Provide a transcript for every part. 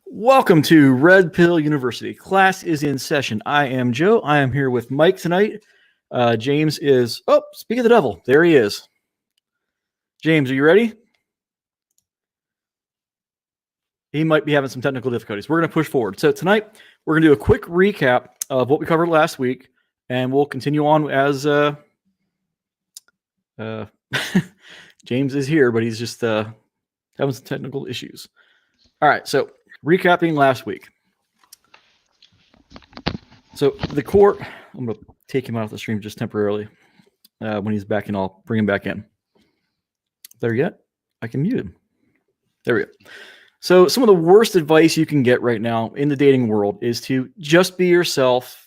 Welcome to Red Pill University. Class is in session. I am Joe. I am here with Mike tonight. James is, speak of the devil. There he is. James, are you ready? He might be having some technical difficulties. We're going to push forward. So tonight, we're going to do a quick recap of what we covered last week, and we'll continue on as James is here, but he's just having some technical issues. All right, so recapping last week. So the court, I'm going to take him out of the stream just temporarily. When he's back in, I'll bring him back in. There yet? I can mute him. There we go. So some of the worst advice you can get right now in the dating world is to just be yourself,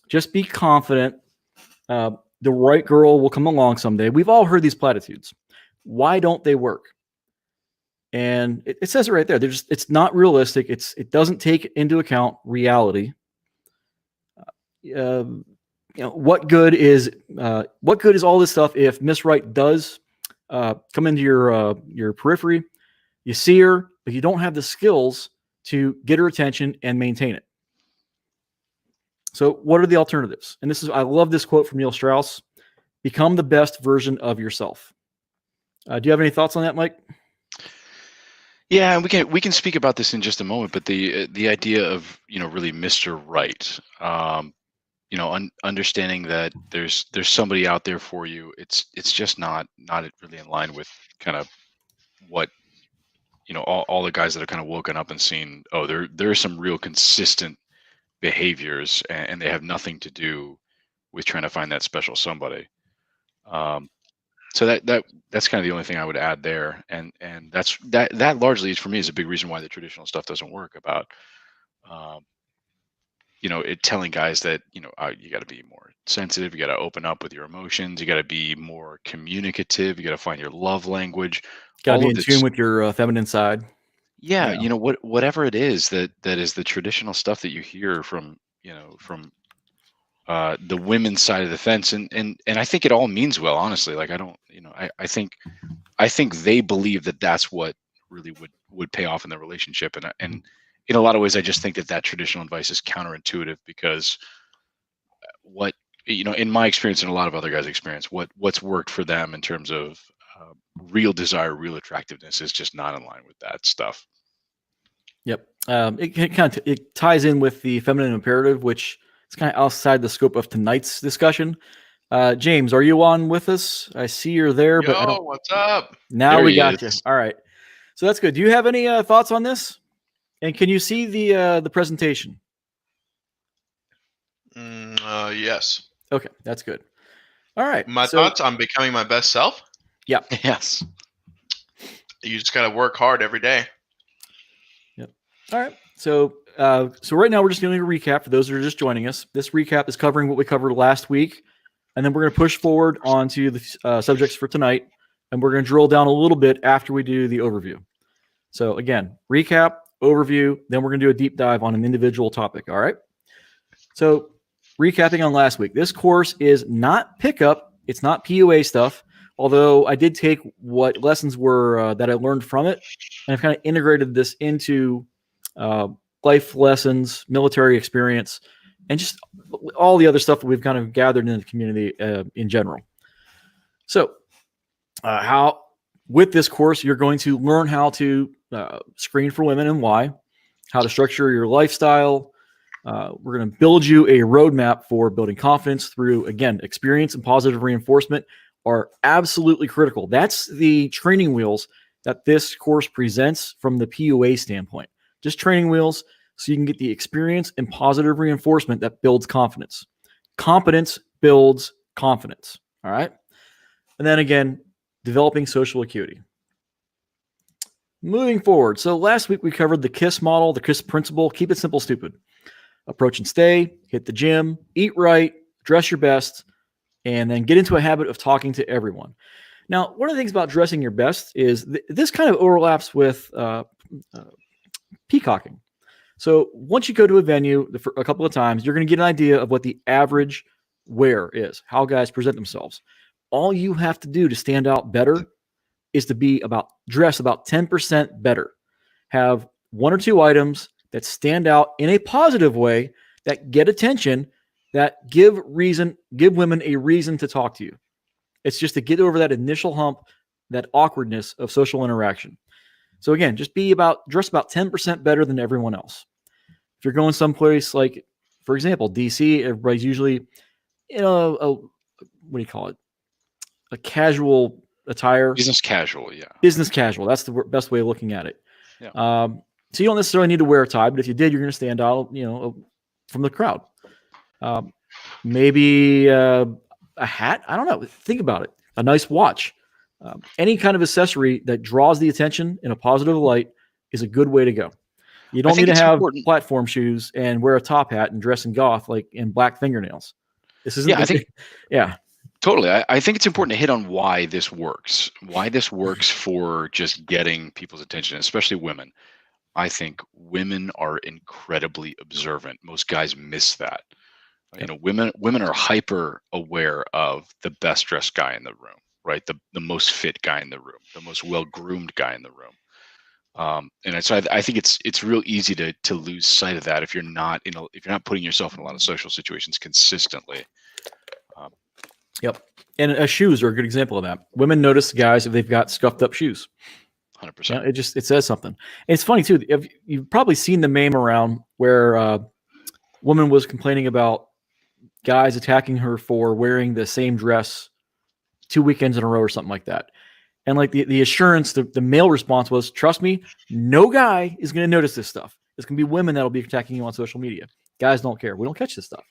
just be confident. The right girl will come along someday. We've all heard these platitudes. Why don't they work? And it says it right there. It's not realistic. It doesn't take into account reality. What good is all this stuff if Miss Right does come into your periphery? You see her, but you don't have the skills to get her attention and maintain it. So what are the alternatives? And I love this quote from Neil Strauss: "Become the best version of yourself." Do you have any thoughts on that, Mike? Yeah, and we can speak about this in just a moment, but the idea of really Mr. Right, understanding that there's somebody out there for you. It's just not really in line with kind of what all the guys that are kind of woken up and seen. Oh, there are some real consistent behaviors, and they have nothing to do with trying to find that special somebody. So that's kind of the only thing I would add there, and that largely is, for me, is a big reason why the traditional stuff doesn't work. About it telling guys that you got to be more sensitive, you got to open up with your emotions, you got to be more communicative, you got to find your love language, got to be in tune with your feminine side. Yeah, whatever it is that is the traditional stuff that you hear from the women's side of the fence, and I think it all means well, honestly. Like, I don't, I think they believe that that's what really would pay off in the relationship, and in a lot of ways, I just think that traditional advice is counterintuitive, because in my experience and a lot of other guys' experience, what's worked for them in terms of real desire, real attractiveness, is just not in line with that stuff. Yep, it ties in with the feminine imperative, which it's kind of outside the scope of tonight's discussion. James, are you on with us? I see you're there, but I don't. What's up? Now we got you. All right, so that's good. Do you have any thoughts on this? And can you see the presentation? Yes. Okay, that's good. All right. My thoughts on becoming my best self? Yeah. Yes. You just got to work hard every day. Yep. All right. So right now we're just doing a recap for those who are just joining us. This recap is covering what we covered last week, and then we're going to push forward onto the subjects for tonight, and we're going to drill down a little bit after we do the overview. So again, recap, overview, then we're going to do a deep dive on an individual topic. All right. So recapping on last week, this course is not pickup. It's not PUA stuff, although I did take what lessons were that I learned from it, and I've kind of integrated this into life lessons, military experience, and just all the other stuff that we've kind of gathered in the community in general. So with this course, you're going to learn how to screen for women and why, how to structure your lifestyle. We're going to build you a roadmap for building confidence through, again, experience and positive reinforcement are absolutely critical. That's the training wheels that this course presents from the PUA standpoint. Just training wheels so you can get the experience and positive reinforcement that builds confidence. Competence builds confidence. All right. And then again, developing social acuity. Moving forward. So last week we covered the KISS model, the KISS principle. Keep it simple, stupid. Approach and stay, hit the gym, eat right, dress your best, and then get into a habit of talking to everyone. Now, one of the things about dressing your best is this kind of overlaps with peacocking. So once you go to a venue a couple of times, you're going to get an idea of what the average wear is, how guys present themselves. All you have to do to stand out better is to dress about 10% better. Have 1 or 2 items that stand out in a positive way, that get attention, that give women a reason to talk to you. It's just to get over that initial hump, that awkwardness of social interaction. So again, just dress about 10% better than everyone else. If you're going someplace like, for example, DC, everybody's usually in a what do you call it? A casual attire. Business casual, yeah. Business casual. That's the best way of looking at it. Yeah. So you don't necessarily need to wear a tie, but if you did, you're going to stand out, from the crowd. Maybe a hat. I don't know. Think about it. A nice watch. Any kind of accessory that draws the attention in a positive light is a good way to go. You don't need to have platform shoes and wear a top hat and dress in goth like in black fingernails. This isn't. Yeah. Totally. I think it's important to hit on why this works. Why this works for just getting people's attention, especially women. I think women are incredibly observant. Most guys miss that. Yep. Women are hyper aware of the best dressed guy in the room, right? The most fit guy in the room, the most well groomed guy in the room. And so I think it's real easy to lose sight of that if you're not putting yourself in a lot of social situations consistently. Yep. And shoes are a good example of that. Women notice guys if they've got scuffed up shoes. 100%. It says something. And it's funny too. You've probably seen the meme around where a woman was complaining about guys attacking her for wearing the same dress 2 weekends in a row or something like that. And like the assurance, the male response was, trust me, no guy is going to notice this stuff. It's going to be women that'll be attacking you on social media. Guys don't care. We don't catch this stuff.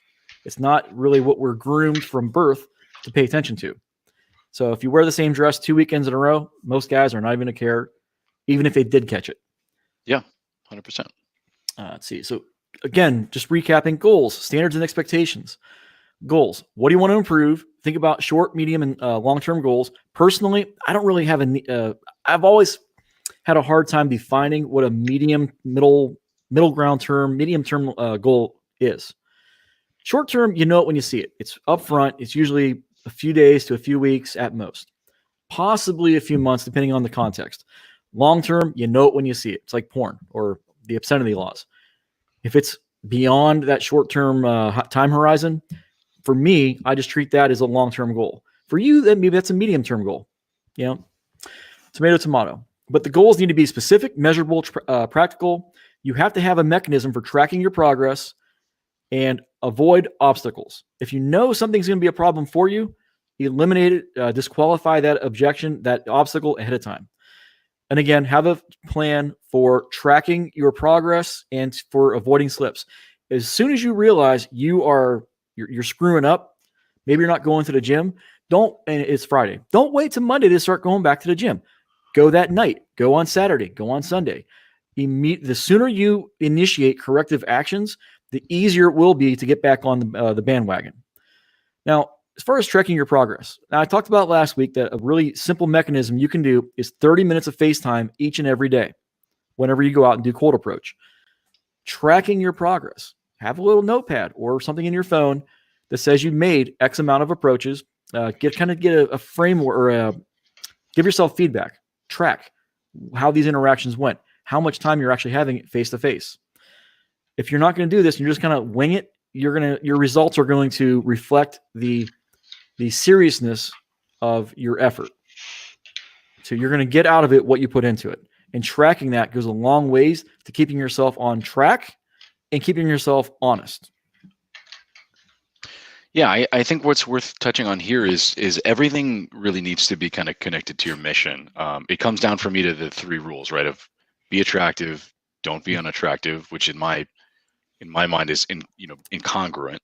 It's not really what we're groomed from birth to pay attention to. So if you wear the same dress 2 weekends in a row, most guys are not even going to care, even if they did catch it. Yeah, 100%. Let's see. So again, just recapping goals, standards, and expectations. Goals. What do you want to improve? Think about short, medium, and long-term goals. Personally, I don't really have I've always had a hard time defining what a middle medium-term goal is. Short-term, you know it when you see it. It's upfront. It's usually a few days to a few weeks at most, possibly a few months, depending on the context. Long-term, you know it when you see it. It's like porn or the obscenity laws. If it's beyond that short-term time horizon, for me, I just treat that as a long-term goal. For you, then maybe that's a medium-term goal. Tomato, tomato. But the goals need to be specific, measurable, practical. You have to have a mechanism for tracking your progress and avoid obstacles. If you know something's going to be a problem for you, eliminate it, disqualify that objection, that obstacle ahead of time. And again, have a plan for tracking your progress and for avoiding slips. As soon as you realize you're screwing up, maybe you're not going to the gym, and it's Friday. Don't wait till Monday to start going back to the gym. Go that night. Go on Saturday. Go on Sunday. The sooner you initiate corrective actions, the easier it will be to get back on the bandwagon. Now, as far as tracking your progress, now I talked about last week that a really simple mechanism you can do is 30 minutes of FaceTime each and every day whenever you go out and do cold approach. Tracking your progress. Have a little notepad or something in your phone that says you made X amount of approaches. Get a framework or give yourself feedback. Track how these interactions went, how much time you're actually having face to face. If you're not going to do this and you're just kind of wing it, your results are going to reflect the seriousness of your effort. So you're going to get out of it what you put into it. And tracking that goes a long ways to keeping yourself on track and keeping yourself honest. Yeah, I think what's worth touching on here is everything really needs to be kind of connected to your mission. It comes down for me to the 3 rules, right? Of be attractive, don't be unattractive, which in my mind is incongruent.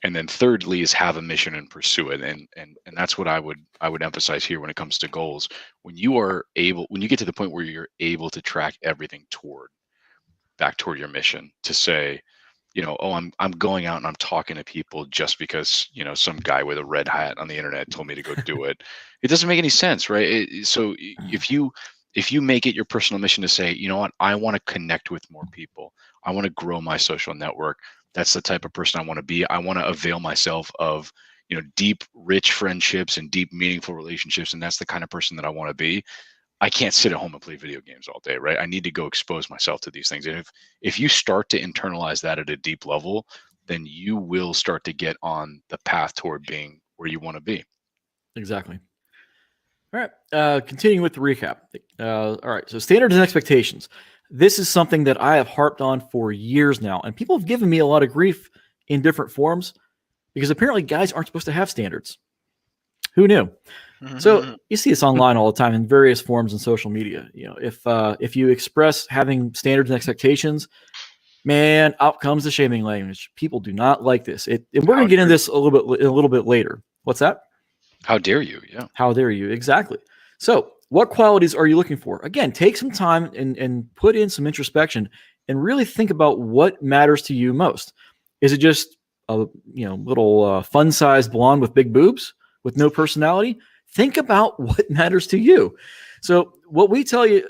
And then thirdly is have a mission and pursue it. And that's what I would emphasize here when it comes to goals. When you get to the point where you're able to track everything back toward your mission, to say, I'm going out and I'm talking to people just because, some guy with a red hat on the internet told me to go do it. It doesn't make any sense, right? So if you make it your personal mission to say, you know what, I want to connect with more people. I want to grow my social network. That's the type of person I want to be. I want to avail myself of, deep, rich friendships and deep, meaningful relationships. And that's the kind of person that I want to be. I can't sit at home and play video games all day, right? I need to go expose myself to these things. And if you start to internalize that at a deep level, then you will start to get on the path toward being where you want to be. Exactly. All right. Continuing with the recap. All right. So standards and expectations. This is something that I have harped on for years now, and people have given me a lot of grief in different forms because apparently guys aren't supposed to have standards. Who knew? So you see this online all the time in various forms in social media. You know, if you express having standards and expectations, man, out comes the shaming language. People do not like this. And we're going to get into this a little bit later. What's that? How dare you? Yeah. How dare you? Exactly. So what qualities are you looking for? Again, take some time and put in some introspection and really think about what matters to you most. Is it just a little fun-sized blonde with big boobs with no personality? Think about what matters to you. So what we tell you,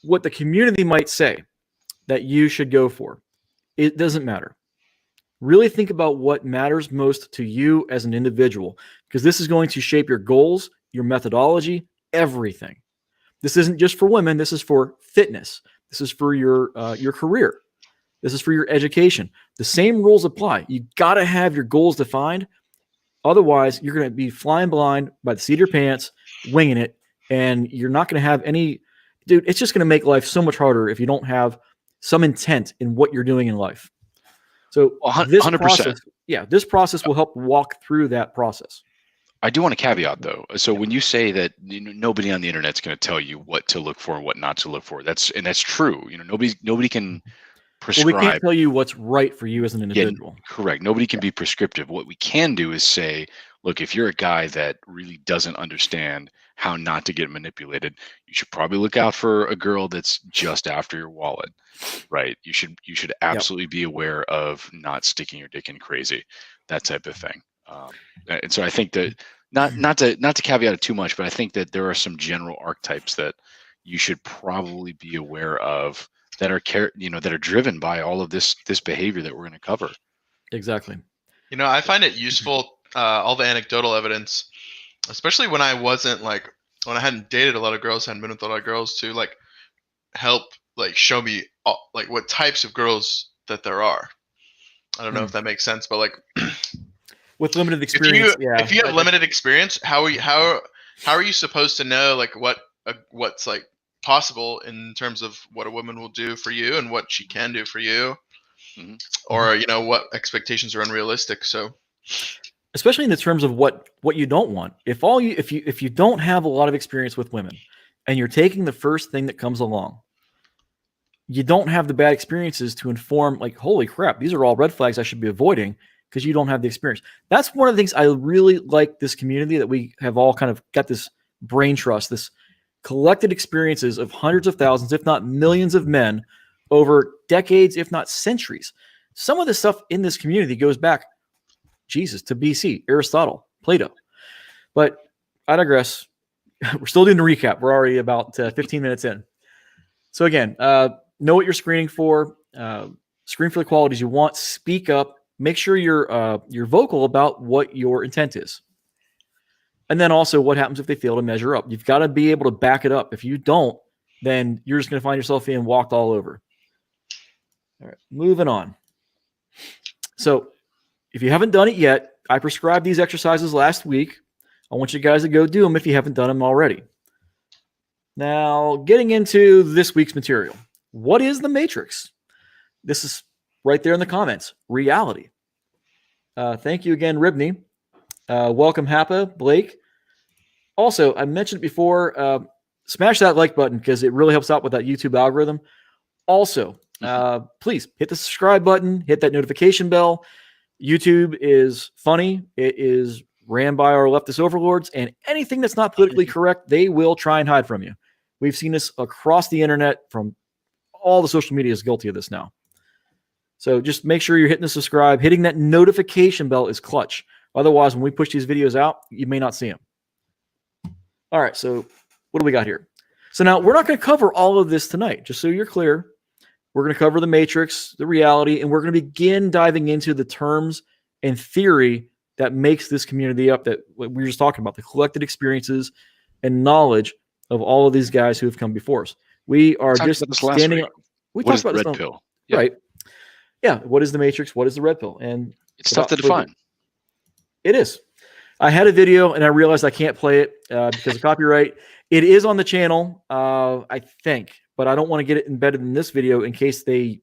what the community might say that you should go for, it doesn't matter. Really think about what matters most to you as an individual, because this is going to shape your goals, your methodology, everything. This isn't just for women. This is for fitness. This is for your career. This is for your education. The same rules apply. You got to have your goals defined. Otherwise, you're going to be flying blind by the seat of your pants, winging it, and you're not going to have any. Dude, it's just going to make life so much harder if you don't have some intent in what you're doing in life. So this 100%. process, this process will help walk through that process. I do want to caveat though. So when you say that nobody on the internet is going to tell you what to look for and what not to look for, that's true. Nobody can prescribe. Well, we can't tell you what's right for you as an individual. Yeah, correct. Nobody can be prescriptive. What we can do is say, look, if you're a guy that really doesn't understand how not to get manipulated, you should probably look out for a girl that's just after your wallet, right? You should absolutely be aware of not sticking your dick in crazy, that type of thing. And so I think that not to caveat it too much, but I think that there are some general archetypes that you should probably be aware of that are driven by all of this behavior that we're going to cover. Exactly. I find it useful, all the anecdotal evidence, especially when I hadn't dated a lot of girls, hadn't been with a lot of girls, to help show me what types of girls that there are. I don't know if that makes sense, but with limited experience, if you have limited experience, how are you supposed to know what's possible in terms of what a woman will do for you and what she can do for you, or what expectations are unrealistic. So especially in the terms of what you don't want. If you don't have a lot of experience with women and you're taking the first thing that comes along, you don't have the bad experiences to inform holy crap, these are all red flags I should be avoiding, because you don't have the experience. That's one of the things I really like this community, that we have all kind of got this brain trust, this collected experiences of hundreds of thousands, if not millions of men over decades, if not centuries. Some of the stuff in this community goes back, to BC, Aristotle, Plato. But I digress. We're still doing the recap. We're already about 15 minutes in. So again, know what you're screening for. Screen for the qualities you want. Speak up. Make sure you're vocal about what your intent is. And then also, what happens if they fail to measure up? You've got to be able to back it up. If you don't, then you're just going to find yourself being walked all over. All right, moving on. So if you haven't done it yet, I prescribed these exercises last week. I want you guys to go do them if you haven't done them already. Now, getting into this week's material. What is the matrix? This is right there in the comments. Reality. Thank you again, Ribney. Welcome, Happa, Blake. Also, I mentioned it before, smash that like button because it really helps out with that YouTube algorithm. Also, please hit the subscribe button, hit that notification bell. YouTube is funny. It is ran by our leftist overlords, and anything that's not politically correct, they will try and hide from you. We've seen this across the internet. From all the social media is guilty of this now. So just make sure you're hitting the subscribe. Hitting that notification bell is clutch. Otherwise, when we push these videos out, you may not see them. All right, so what do we got here? So now we're not going to cover all of this tonight, just so you're clear. We're going to cover the matrix, the reality, and we're going to begin diving into the terms and theory that makes this community up, that we were just talking about, the collected experiences and knowledge of all of these guys who have come before us. We are Talked just about this last standing. week. We What talked is the about this red on- pill? Yeah. right? Yeah. What is the Matrix? What is the red pill? And It's tough to without- define. it is. I had a video and I realized I can't play it because of copyright. It is on the channel, I think, but I don't want to get it embedded in this video in case they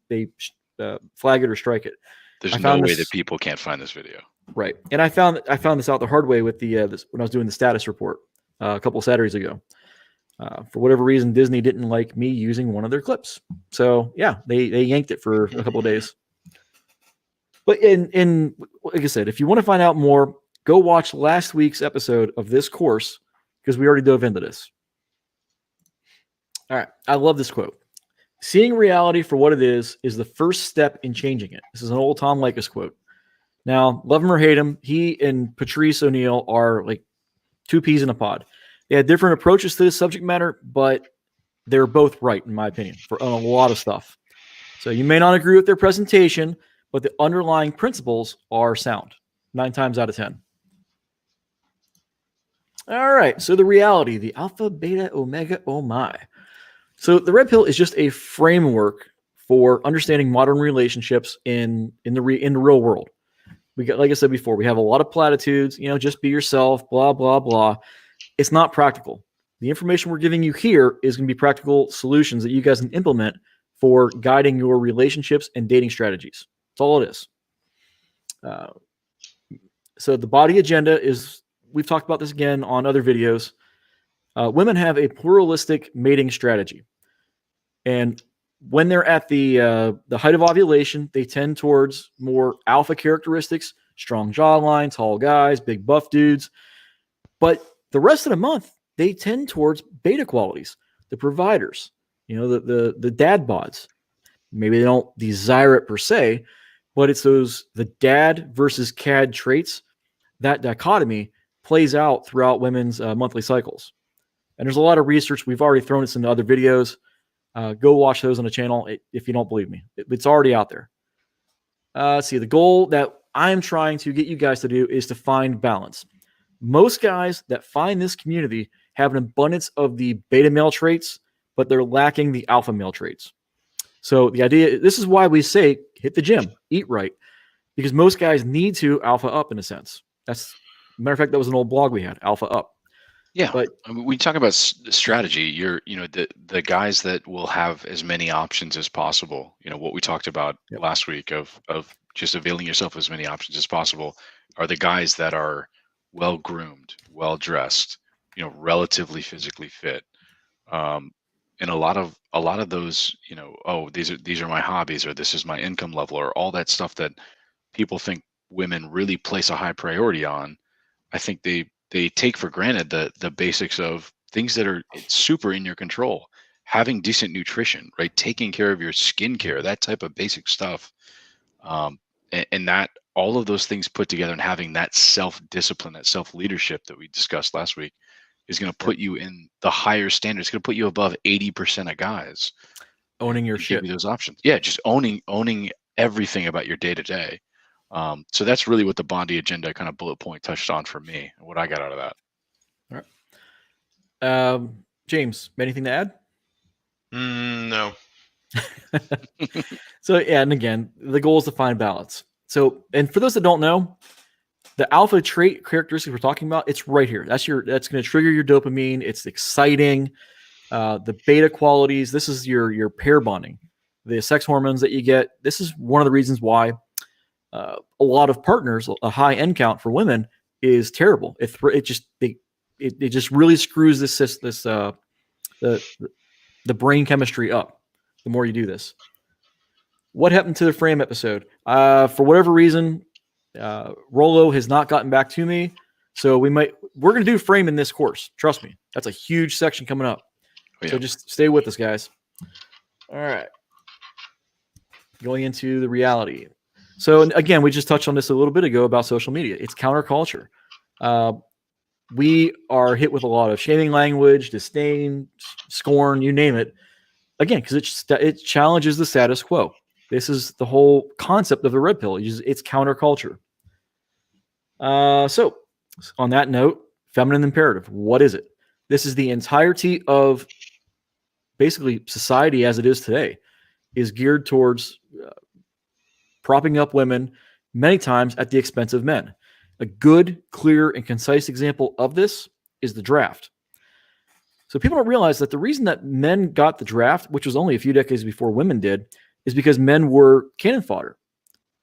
flag it or strike it. There's I no found way this- that people can't find this video. Right, and I found this out the hard way with the when I was doing the status report a couple of Saturdays ago. For whatever reason, Disney didn't like me using one of their clips, so yeah, they yanked it for a couple of days. But in like I said, if you want to find out more, go watch last week's episode of this course because we already dove into this. All right, I love this quote. Seeing reality for what it is the first step in changing it. This is an old Tom Likas quote. Now, love him or hate him, he and Patrice O'Neill are like two peas in a pod. They had different approaches to this subject matter, but they're both right, in my opinion, for on a lot of stuff. So you may not agree with their presentation, but the underlying principles are sound 9 times out of 10. All right, so the reality, the alpha, beta, omega, oh my. So the red pill is just a framework for understanding modern relationships in the real world. We got, like I said before, we have a lot of platitudes, just be yourself, blah, blah, blah. It's not practical. The information we're giving you here is going to be practical solutions that you guys can implement for guiding your relationships and dating strategies. That's all it is. So the body agenda is, we've talked about this again on other videos. Women have a pluralistic mating strategy. And when they're at the height of ovulation, they tend towards more alpha characteristics, strong jawline, tall guys, big buff dudes. But the rest of the month, they tend towards beta qualities, the providers, the dad bods. Maybe they don't desire it per se, but it's the dad versus cad traits. That dichotomy plays out throughout women's monthly cycles. And there's a lot of research. We've already thrown this into other videos. Go watch those on the channel if you don't believe me. It's already out there. Let's see. The goal that I'm trying to get you guys to do is to find balance. Most guys that find this community have an abundance of the beta male traits, but they're lacking the alpha male traits. So the idea, this is why we say hit the gym, eat right, because most guys need to alpha up in a sense. Matter of fact, that was an old blog we had, Alpha Up. Yeah, But I mean, we talk about strategy. The guys that will have as many options as possible. What we talked about Yep. last week of just availing yourself of as many options as possible are the guys that are well groomed, well dressed, relatively physically fit. And a lot of those, these are my hobbies, or this is my income level, or all that stuff that people think women really place a high priority on. I think they take for granted the basics of things that are super in your control. Having decent nutrition, right? Taking care of your skincare, that type of basic stuff. And that all of those things put together and having that self-discipline, that self-leadership that we discussed last week is going to put you in the higher standards. It's going to put you above 80% of guys. owning your and give shit. you those options. Yeah, just owning everything about your day to day. So that's really what the Bondi agenda kind of bullet point touched on for me, and what I got out of that. James, anything to add? No. So yeah, and again, the goal is to find balance. So, and for those that don't know, the alpha trait characteristic we're talking about, it's right here. That's going to trigger your dopamine. It's exciting. The beta qualities. This is your pair bonding. The sex hormones that you get. This is one of the reasons why a lot of partners, a high end count for women is terrible. It just really screws the brain chemistry up. The more you do this. What happened to the frame episode? For whatever reason, Rolo has not gotten back to me. So we're going to do frame in this course. Trust me. That's a huge section coming up. Oh, yeah. So just stay with us, guys. All right. Going into the reality. So again, we just touched on this a little bit ago about social media. It's counterculture. We are hit with a lot of shaming language, disdain, scorn, you name it. Again, because it challenges the status quo. This is the whole concept of the red pill. It's counterculture. So on that note, feminine imperative. What is it? This is the entirety of basically society as it is today, is geared towards propping up women many times at the expense of men. A good, clear, and concise example of this is the draft. So people don't realize that the reason that men got the draft, which was only a few decades before women did, is because men were cannon fodder.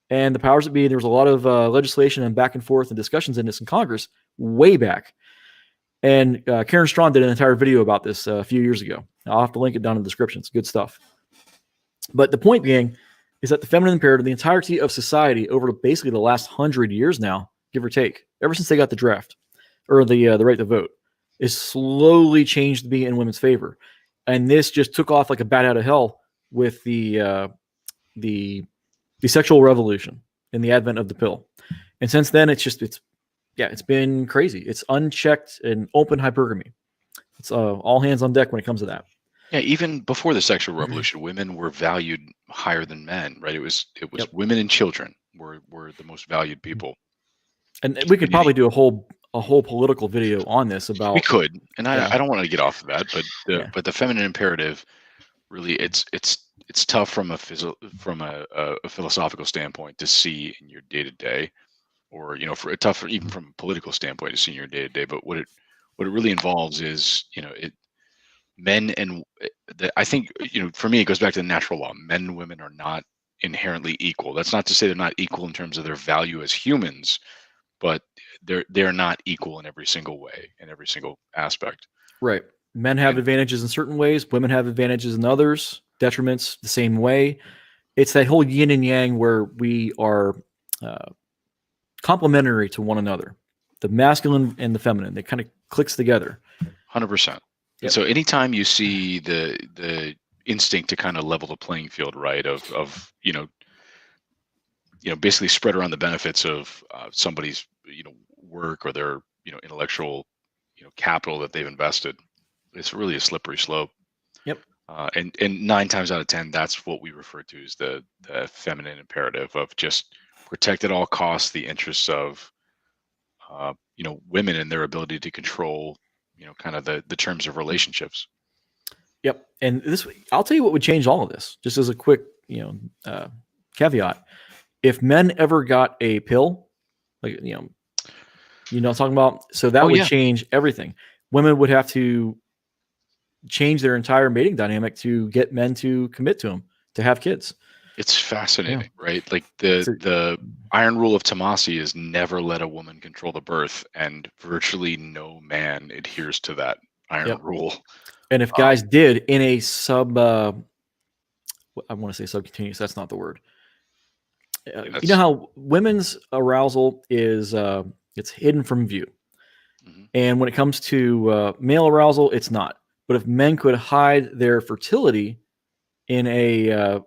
And the powers that be, there was a lot of legislation and back and forth and discussions in this in Congress way back. And Karen Strawn did an entire video about this a few years ago. I'll have to link it down in the description. It's good stuff. But the point being is that the feminine imperative, the entirety of society over basically the last 100 years now, give or take, ever since they got the draft or the right to vote, is slowly changed to be in women's favor. And this just took off like a bat out of hell with the sexual revolution and the advent of the pill. And since then, it's been crazy. It's unchecked and open hypergamy. It's all hands on deck when it comes to that. Yeah, even before the sexual revolution, women were valued higher than men, right? It was women and children were the most valued people. And we could probably do a whole political video on this about. We could, and I don't want to get off of that, but the feminine imperative, really, it's tough from a philosophical standpoint to see in your day to day, or tough even from a political standpoint to see in your day to day. But what it really involves is men and I think for me it goes back to the natural law. Men and women are not inherently equal. That's not to say they're not equal in terms of their value as humans, but they're not equal in every single way, in every single aspect. Right. Men have advantages in certain ways. Women have advantages in others. Detriments the same way. It's that whole yin and yang where we are complementary to one another. The masculine and the feminine, they kind of clicks together. 100%. Yep. So anytime you see the instinct to kind of level the playing field, right, of basically spread around the benefits of somebody's work or their intellectual capital that they've invested, it's really a slippery slope. Yep. And 9 times out of 10, that's what we refer to as the feminine imperative of just protect at all costs the interests of women and their ability to control kind of the terms of relationships. Yep. And I'll tell you what would change all of this, just as a quick caveat. If men ever got a pill, like what I'm talking about, so that would change everything. Women would have to change their entire mating dynamic to get men to commit to them, to have kids. It's fascinating, right? Like the iron rule of Tomasi is never let a woman control the birth, and virtually no man adheres to that iron rule. And if guys did in a I want to say subcutaneous, that's not the word. You know how women's arousal is it's hidden from view. Mm-hmm. And when it comes to male arousal, it's not. But if men could hide their fertility in a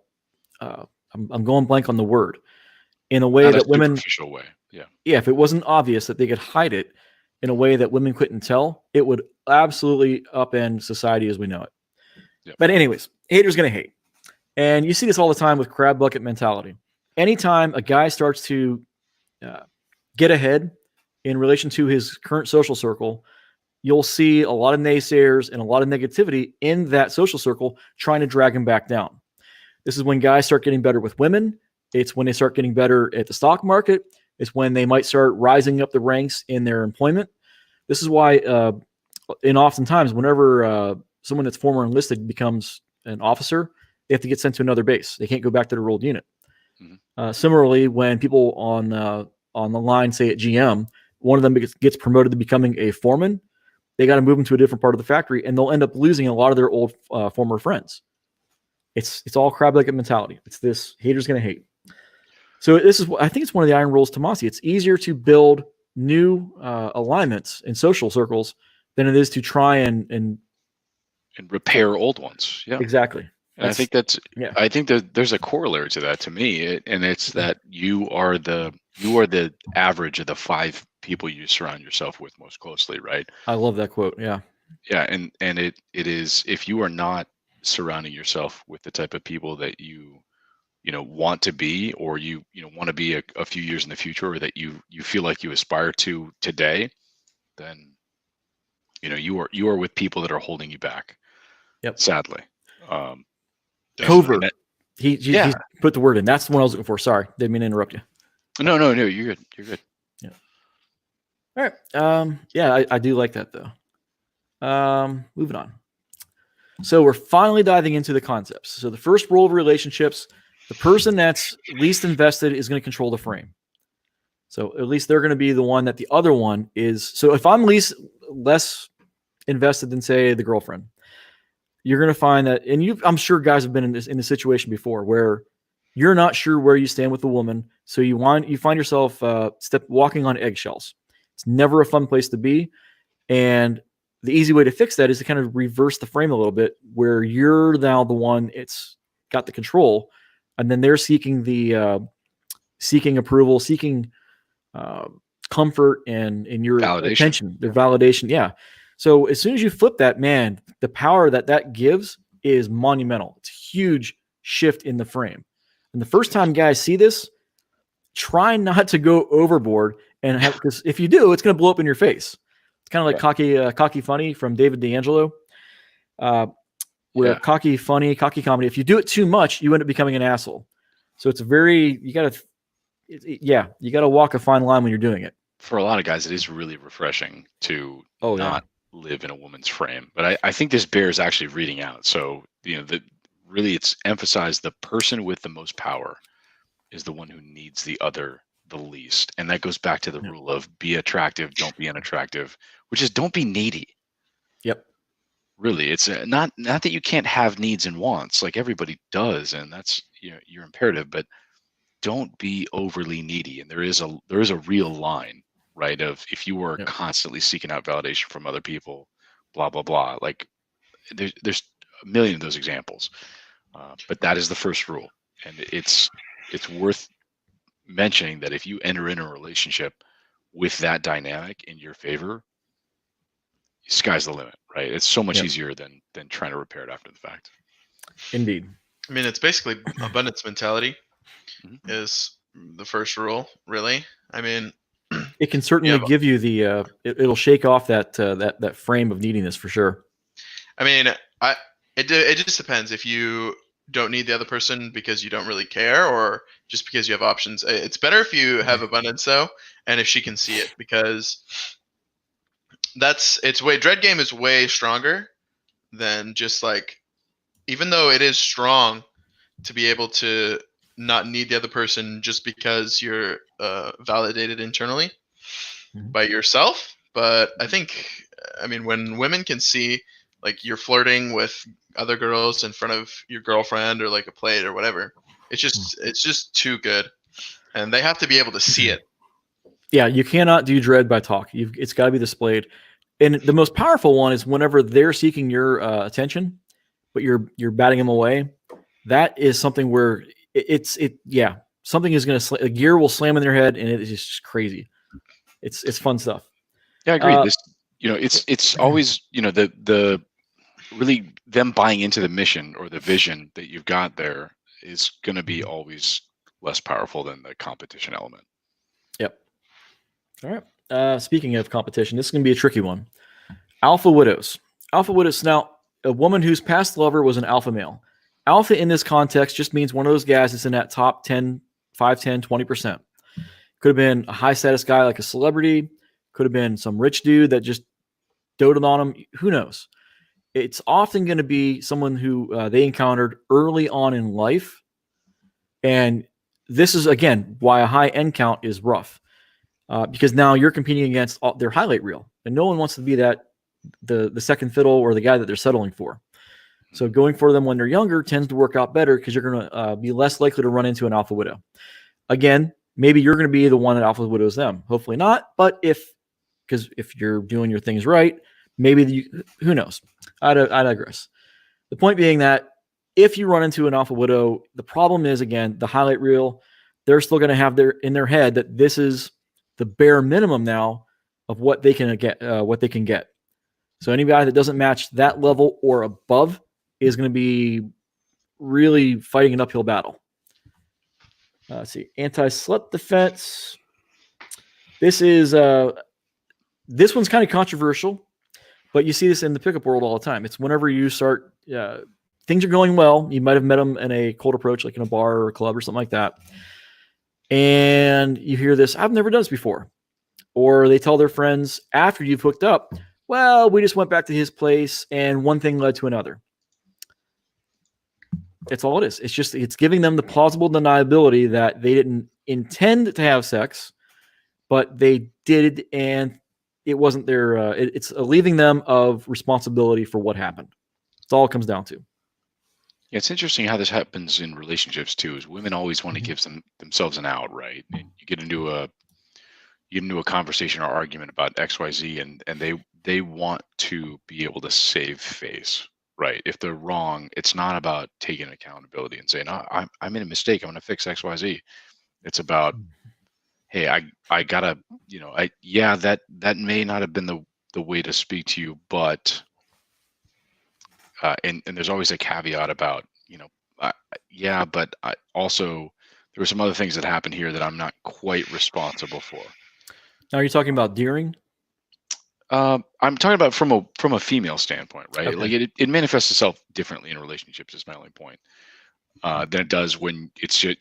I'm going blank on the word, in a way not that a women superficial way. Yeah, if it wasn't obvious that they could hide it in a way that women couldn't tell, it would absolutely upend society as we know it. Yep. But anyways, haters gonna hate. And you see this all the time with crab bucket mentality. Anytime a guy starts to get ahead in relation to his current social circle, you'll see a lot of naysayers and a lot of negativity in that social circle trying to drag him back down. This is when guys start getting better with women. It's when they start getting better at the stock market. It's when they might start rising up the ranks in their employment. This is why, and oftentimes, whenever someone that's former enlisted becomes an officer, they have to get sent to another base. They can't go back to their old unit. Mm-hmm. Similarly, when people on the line, say at GM, one of them gets promoted to becoming a foreman, they got to move them to a different part of the factory, and they'll end up losing a lot of their old former friends. It's all crab bucket mentality. It's this haters gonna hate. So I think it's one of the iron rules to Tomasi. It's easier to build new alignments in social circles than it is to try and repair old ones. Yeah, exactly. And I think I think that there's a corollary to that to me, and it's that you are the average of the 5 people you surround yourself with most closely, right? I love that quote. Yeah. Yeah, and it is, if you are not surrounding yourself with the type of people that you want to be, or you want to be a few years in the future, or that you feel like you aspire to today, then you are with people that are holding you back. Yep. Sadly. Covert. That, He's put the word in. That's the one I was looking for. Sorry, didn't mean to interrupt you. No, you're good. You're good. Yeah. All right. Yeah, I do like that though. Moving on. So we're finally diving into the concepts. So the first rule of relationships, the person that's least invested is going to control the frame. So at least they're going to be the one that the other one is. So if I'm less invested than say the girlfriend, you're going to find that, and I'm sure guys have been in this situation before where you're not sure where you stand with the woman. So you find yourself walking on eggshells. It's never a fun place to be. And the easy way to fix that is to kind of reverse the frame a little bit, where you're now the one it's got the control, and then they're seeking approval, seeking comfort and your Validation. attention, their validation. Yeah. So as soon as you flip that, man, the power that gives is monumental. It's a huge shift in the frame. And the first time guys see this, try not to go overboard because if you do, it's going to blow up in your face. It's kind of like cocky funny from David D'Angelo, where cocky comedy. If you do it too much, you end up becoming an asshole. So it's you got to walk a fine line when you're doing it. For a lot of guys, it is really refreshing to not live in a woman's frame. But I think this bears actually reading out. So, really it's emphasized the person with the most power is the one who needs the other the least. And that goes back to the rule of be attractive, don't be unattractive, which is don't be needy. Yep. Really, it's not that you can't have needs and wants, like everybody does, and that's your imperative, but don't be overly needy. And there is a real line, right? Of if you are constantly seeking out validation from other people, blah blah blah. Like there's a million of those examples, but that is the first rule, and it's worth mentioning that if you enter in a relationship with that dynamic in your favor, sky's the limit, right? It's so much easier than trying to repair it after the fact. Indeed. I mean, it's basically abundance mentality is the first rule, really. I mean, it can certainly give you the it'll shake off that frame of neediness for sure. I mean, it just depends if you don't need the other person because you don't really care, or just because you have options. It's better if you have abundance though, and if she can see it, because Dread Game is way stronger than just like, even though it is strong to be able to not need the other person just because you're validated internally by yourself. But I think, when women can see like you're flirting with other girls in front of your girlfriend or like a plate or whatever, it's just too good, and they have to be able to see it. Yeah, you cannot do dread by talk. It's got to be displayed. And the most powerful one is whenever they're seeking your attention, but you're batting them away. That is something where something is going to a gear will slam in their head, and it is just crazy. It's fun stuff. Yeah, I agree. It's always the really them buying into the mission or the vision that you've got there is going to be always less powerful than the competition element. Yep. All right. Speaking of competition, this is going to be a tricky one. Alpha widows. Alpha widows. Now, a woman whose past lover was an alpha male. Alpha in this context just means one of those guys that's in that top 10, 5, 10, 20%. Could have been a high status guy like a celebrity. Could have been some rich dude that just doted on him. Who knows? It's often going to be someone who they encountered early on in life. And this is, again, why a high end count is rough. Because now you're competing against their highlight reel. And no one wants to be the second fiddle or the guy that they're settling for. So going for them when they're younger tends to work out better because you're going to be less likely to run into an alpha widow. Again, maybe you're going to be the one that alpha widows them. Hopefully not. But because if you're doing your things right, maybe who knows? I digress. The point being that if you run into an alpha widow, the problem is, again, the highlight reel. They're still going to have in their head that this is the bare minimum now of what they can get. So any guy that doesn't match that level or above is going to be really fighting an uphill battle. Let's see, anti-slut defense. This one's kind of controversial But you see this in the pickup world all the time. It's whenever you start, things are going well. You might have met them in a cold approach, like in a bar or a club or something like that. And you hear this, I've never done this before. Or they tell their friends after you've hooked up, well, we just went back to his place and one thing led to another. That's all it is. It's giving them the plausible deniability that they didn't intend to have sex, but they did, and it wasn't their, it's relieving them of responsibility for what happened. That's all it comes down to. Yeah, it's interesting how this happens in relationships too. Is women always want to give themselves an out, right? And you get into a conversation or argument about XYZ, and they want to be able to save face, right? If they're wrong, it's not about taking accountability and saying, oh, I made a mistake, I'm going to fix XYZ. It's about, hey, I gotta, that may not have been the way to speak to you, but and there's always a caveat about, but I also, there were some other things that happened here that I'm not quite responsible for. Now, are you talking about Deering? I'm talking about from a female standpoint, right? Okay. Like it manifests itself differently in relationships, is my only point. Than it does when it's just,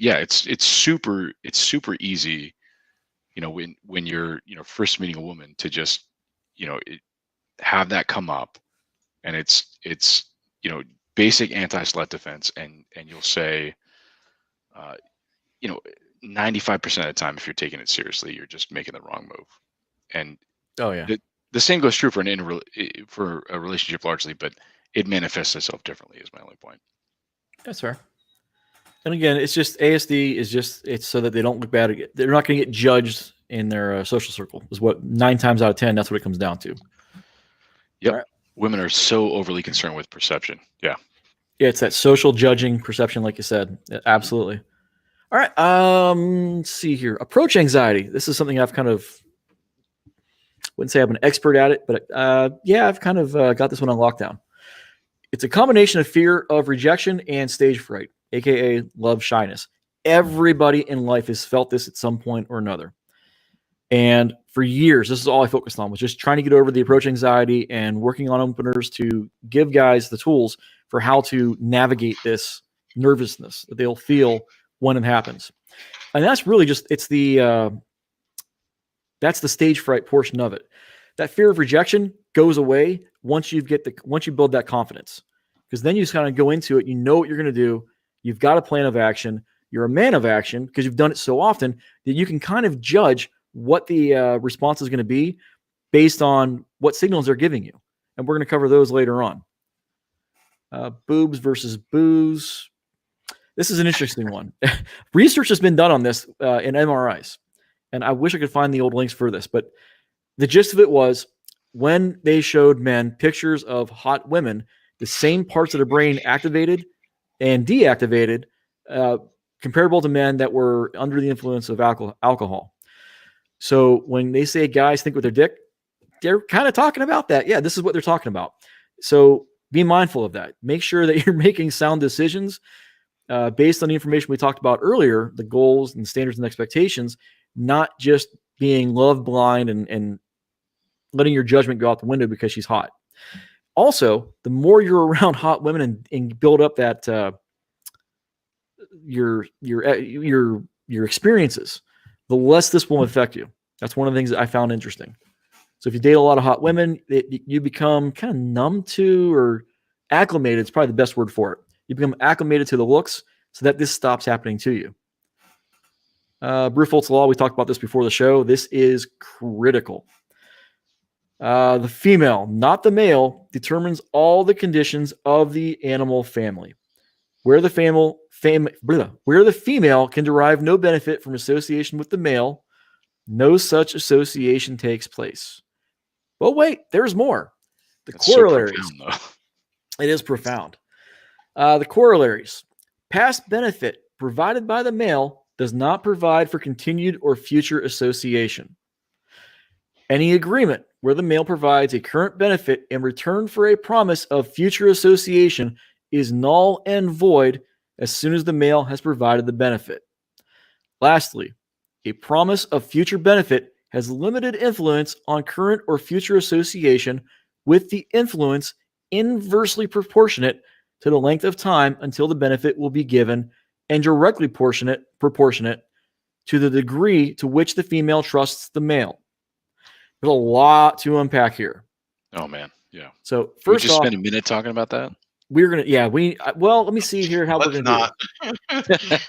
it's super easy, when you're, first meeting a woman to just, have that come up, and it's basic anti-slut defense, and you'll say, 95% of the time, if you're taking it seriously, you're just making the wrong move. And Oh yeah. The same goes true for for a relationship largely, but it manifests itself differently, is my only point. That's fair. And again, it's just ASD is just, it's so that they don't look bad. They're not going to get judged in their social circle, is what 9 times out of 10, that's what it comes down to. Yep. Right. Women are so overly concerned with perception. Yeah. Yeah, it's that social judging perception, like you said. Absolutely. All right. Let's see here. Approach anxiety. This is something I've kind of, wouldn't say I'm an expert at it, but I've kind of got this one on lockdown. It's a combination of fear of rejection and stage fright, aka love shyness. Everybody in life has felt this at some point or another. And for years, this is all I focused on, was just trying to get over the approach anxiety and working on openers to give guys the tools for how to navigate this nervousness that they'll feel when it happens. And that's really just, that's the stage fright portion of it. That fear of rejection goes away once you build that confidence, because then you just kind of go into it. You know what you're going to do. You've got a plan of action. You're a man of action because you've done it so often that you can kind of judge what the response is going to be based on what signals they're giving you. And we're going to cover those later on. Boobs versus booze. This is an interesting one. Research has been done on this in MRIs. And I wish I could find the old links for this, but the gist of it was, when they showed men pictures of hot women, the same parts of the brain activated and deactivated, comparable to men that were under the influence of alcohol. So when they say guys think with their dick, they're kind of talking about that. Yeah, this is what they're talking about. So be mindful of that. Make sure that you're making sound decisions based on the information we talked about earlier, the goals and standards and expectations, not just being love blind and letting your judgment go out the window because she's hot. Also, the more you're around hot women and build up that your experiences, the less this will affect you. That's one of the things that I found interesting. So if you date a lot of hot women, you become kind of numb to, or acclimated, it's probably the best word for it. You become acclimated to the looks so that this stops happening to you. Bruffolt's Law, we talked about this before the show. This is critical. The female, not the male, determines all the conditions of the animal family. Where the female can derive no benefit from association with the male, no such association takes place. But wait, there's more. That's Corollaries. so profound, though. It is profound. The corollaries. Past benefit provided by the male does not provide for continued or future association. Any agreement where the male provides a current benefit in return for a promise of future association is null and void as soon as the male has provided the benefit. Lastly, a promise of future benefit has limited influence on current or future association with the influence inversely proportionate to the length of time until the benefit will be given, and directly proportionate to the degree to which the female trusts the male. There's a lot to unpack here. Oh man, yeah. So Can we first just off, spend a minute talking about that? we're gonna, well, let me see here how we're Let's gonna do not. it.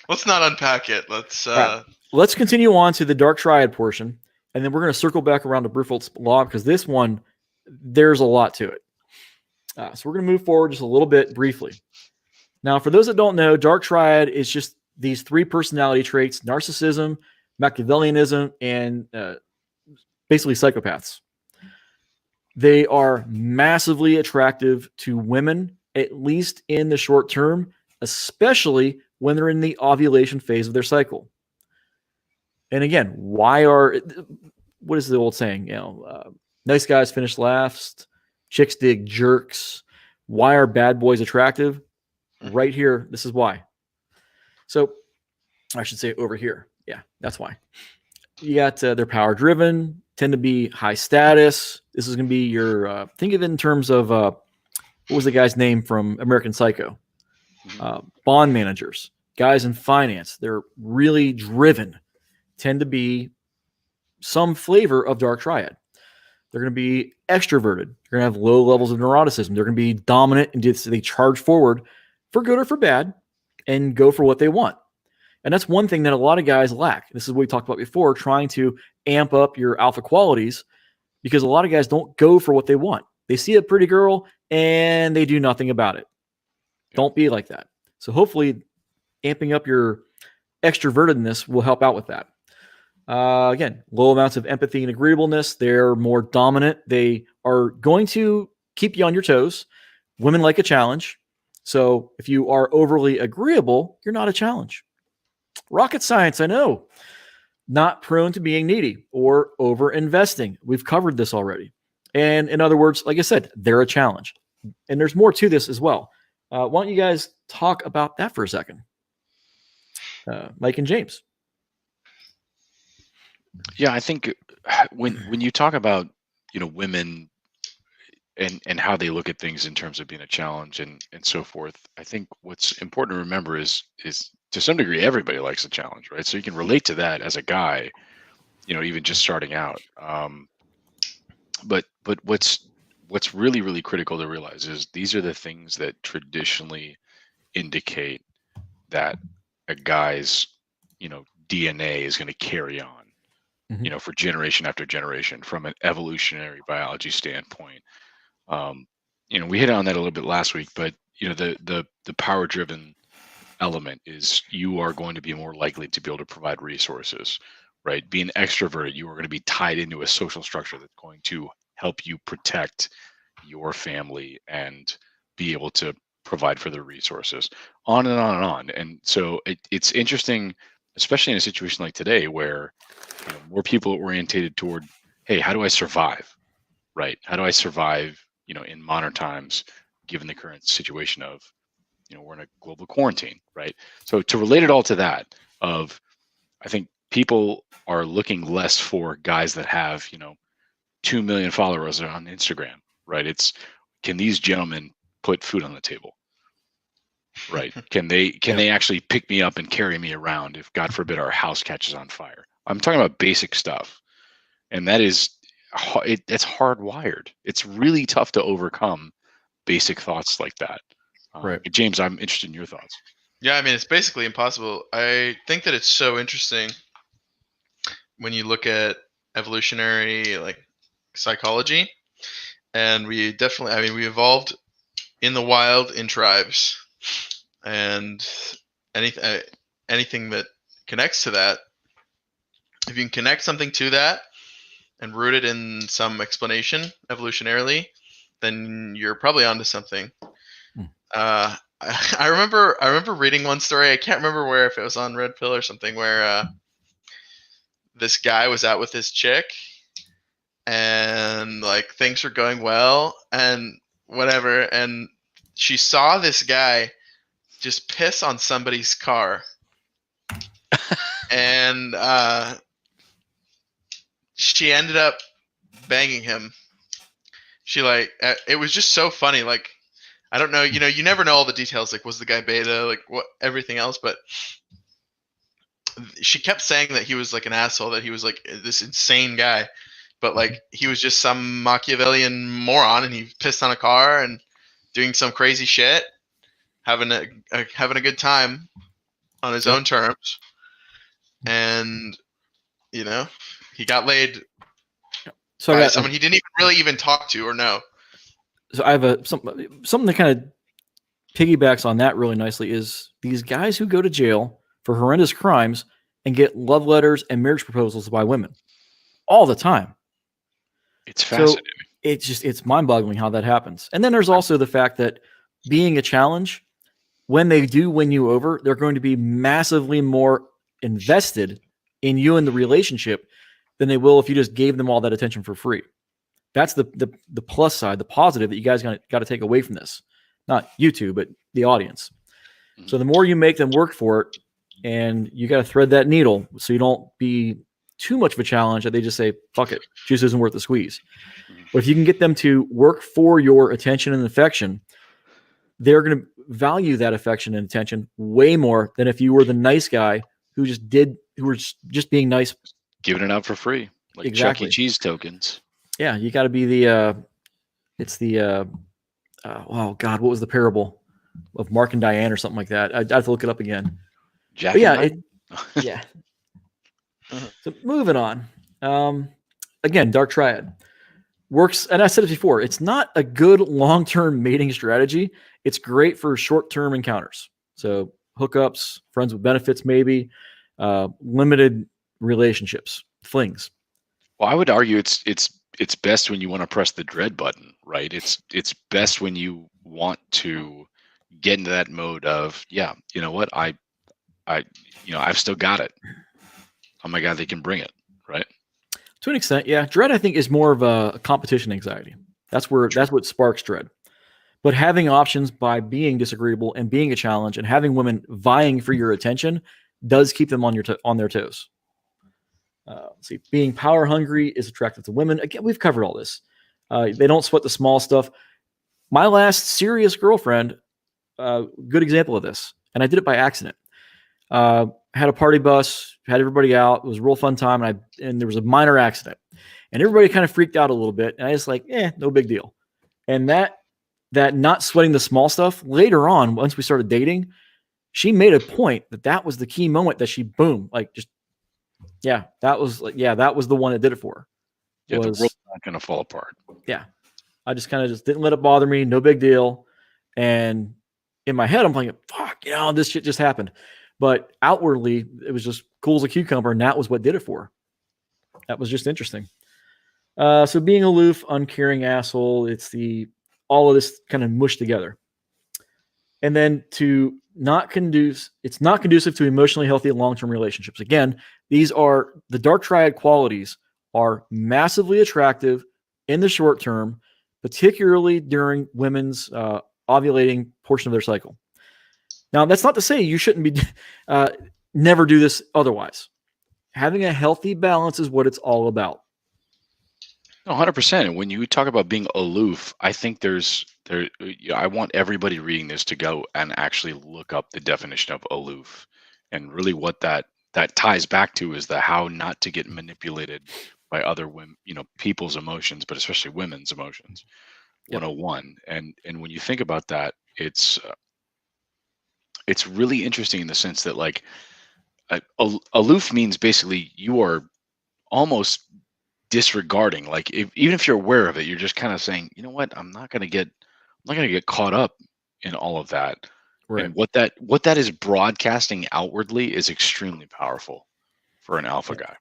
Let's not unpack it. Let's. Right. Let's continue on to the Dark Triad portion, and then we're going to circle back around to Bruford's Law because this one, there's a lot to it. So we're going to move forward just a little bit briefly. Now, for those that don't know, Dark Triad is just these 3 personality traits: narcissism, Machiavellianism, and basically psychopaths. They are massively attractive to women, at least in the short term, especially when they're in the ovulation phase of their cycle. And again, what is the old saying? Nice guys finish last, chicks dig jerks. Why are bad boys attractive? Right here, this is why. So I should say over here. Yeah, that's why. You got they're power driven, tend to be high status. This is going to be your think of it in terms of what was the guy's name from American Psycho? Bond managers, guys in finance. They're really driven, tend to be some flavor of Dark Triad. They're going to be extroverted. They're going to have low levels of neuroticism. They're going to be dominant and they charge forward for good or for bad and go for what they want. And that's one thing that a lot of guys lack. This is what we talked about before, trying to amp up your alpha qualities, because a lot of guys don't go for what they want. They see a pretty girl and they do nothing about it. Don't be like that. So hopefully amping up your extrovertedness will help out with that. Again, low amounts of empathy and agreeableness. They're more dominant. They are going to keep you on your toes. Women like a challenge. So if you are overly agreeable, you're not a challenge. Rocket science, I know. Not prone to being needy or over investing. We've covered this already. And in other words, like I said, they're a challenge. And there's more to this as well. Why don't you guys talk about that for a second? Mike and James. Yeah, I think when you talk about women and how they look at things in terms of being a challenge and so forth, I think what's important to remember is to some degree everybody likes a challenge, right? So you can relate to that as a guy, even just starting out. But what's really, really critical to realize is these are the things that traditionally indicate that a guy's DNA is going to carry on, for generation after generation from an evolutionary biology standpoint. We hit on that a little bit last week, but the power driven element is you are going to be more likely to be able to provide resources, right? Being extroverted, you are going to be tied into a social structure that's going to help you protect your family and be able to provide for the resources, on and on and on. And so it's interesting, especially in a situation like today where more people are orientated toward, hey, how do I survive, right? How do I survive, in modern times, given the current situation of, we're in a global quarantine, right? So to relate it all to that, I think people are looking less for guys that have, 2 million followers on Instagram, right? It's, can these gentlemen put food on the table, right? Can they actually pick me up and carry me around if, God forbid, our house catches on fire? I'm talking about basic stuff, and that's hardwired. It's really tough to overcome basic thoughts like that. Right. James, I'm interested in your thoughts. Yeah, I mean, it's basically impossible. I think that it's so interesting when you look at evolutionary psychology, and we evolved in the wild in tribes, and anything that connects to that, if you can connect something to that and root it in some explanation evolutionarily, then you're probably onto something. I remember reading one story. I can't remember where, if it was on Red Pill or something, where this guy was out with his chick, and things were going well and whatever, and she saw this guy just piss on somebody's car, and she ended up banging him. she like it was just so funny. Like I don't know, you never know all the details. Like was the guy beta, like what everything else, but she kept saying that he was like an asshole, that he was like this insane guy, but like he was just some Machiavellian moron, and he pissed on a car and doing some crazy shit, having a good time on his own terms, and he got laid So by I got, someone he didn't really even talk to or know. so I have something that kind of piggybacks on that really nicely is these guys who go to jail for horrendous crimes and get love letters and marriage proposals by women all the time. It's fascinating. It's mind-boggling how that happens. And then there's also the fact that being a challenge, when they do win you over, they're going to be massively more invested in you and the relationship than they will if you just gave them all that attention for free. That's the plus side, the positive that you guys got to take away from this. Not you two, but the audience. So the more you make them work for it, and you got to thread that needle so you don't be too much of a challenge that they just say, fuck it, juice isn't worth the squeeze. But if you can get them to work for your attention and affection, they're going to value that affection and attention way more than if you were the nice guy who were just being nice. Giving it out for free. Like Exactly. Chuck E. Cheese tokens. Yeah, you got to be oh God, what was the parable of Mark and Diane or something like that? I'd have to look it up again. Jack But yeah, and yeah. So moving on. Again, Dark Triad works, and I said it before, it's not a good long-term mating strategy. It's great for short-term encounters. So hookups, friends with benefits, maybe, limited relationships, flings. Well, I would argue it's best when you want to press the dread button, right? It's best when you want to get into that mode of, yeah, you know what, I've still got it. Oh my God, they can bring it, right? To an extent, yeah. Dread, I think, is more of a competition anxiety. That's what sparks dread. But having options by being disagreeable and being a challenge and having women vying for your attention does keep them on their toes. Let's see, being power hungry is attractive to women. Again, we've covered all this. They don't sweat the small stuff. My last serious girlfriend, good example of this, and I did it by accident. Had a party bus, had everybody out. It was a real fun time, and there was a minor accident, and everybody kind of freaked out a little bit. And I was like, no big deal. And that not sweating the small stuff later on, once we started dating, she made a point that was the key moment that she boom, like just. Yeah, that was the one that did it for her. Yeah, the world's not going to fall apart. Yeah, I just kind of didn't let it bother me. No big deal. And in my head, I'm thinking, fuck, this shit just happened. But outwardly, it was just cool as a cucumber, and that was what did it for her. That was just interesting. So being aloof, uncaring asshole, it's all of this kind of mushed together. And then it's not conducive to emotionally healthy long-term relationships. Again, these are the Dark Triad qualities are massively attractive in the short term, particularly during women's ovulating portion of their cycle. Now, that's not to say you shouldn't be never do this otherwise. Having a healthy balance is what it's all about. No, 100%. And when you talk about being aloof, I think I want everybody reading this to go and actually look up the definition of aloof, and really what that ties back to is the how not to get manipulated by other women, people's emotions, but especially women's emotions. Yep. 101. And when you think about that, it's really interesting in the sense that like aloof means basically you are almost disregarding, like even if you're aware of it, you're just kind of saying, you know what, I'm not going to get caught up in all of that. Right. And what that is broadcasting outwardly is extremely powerful for an alpha guy.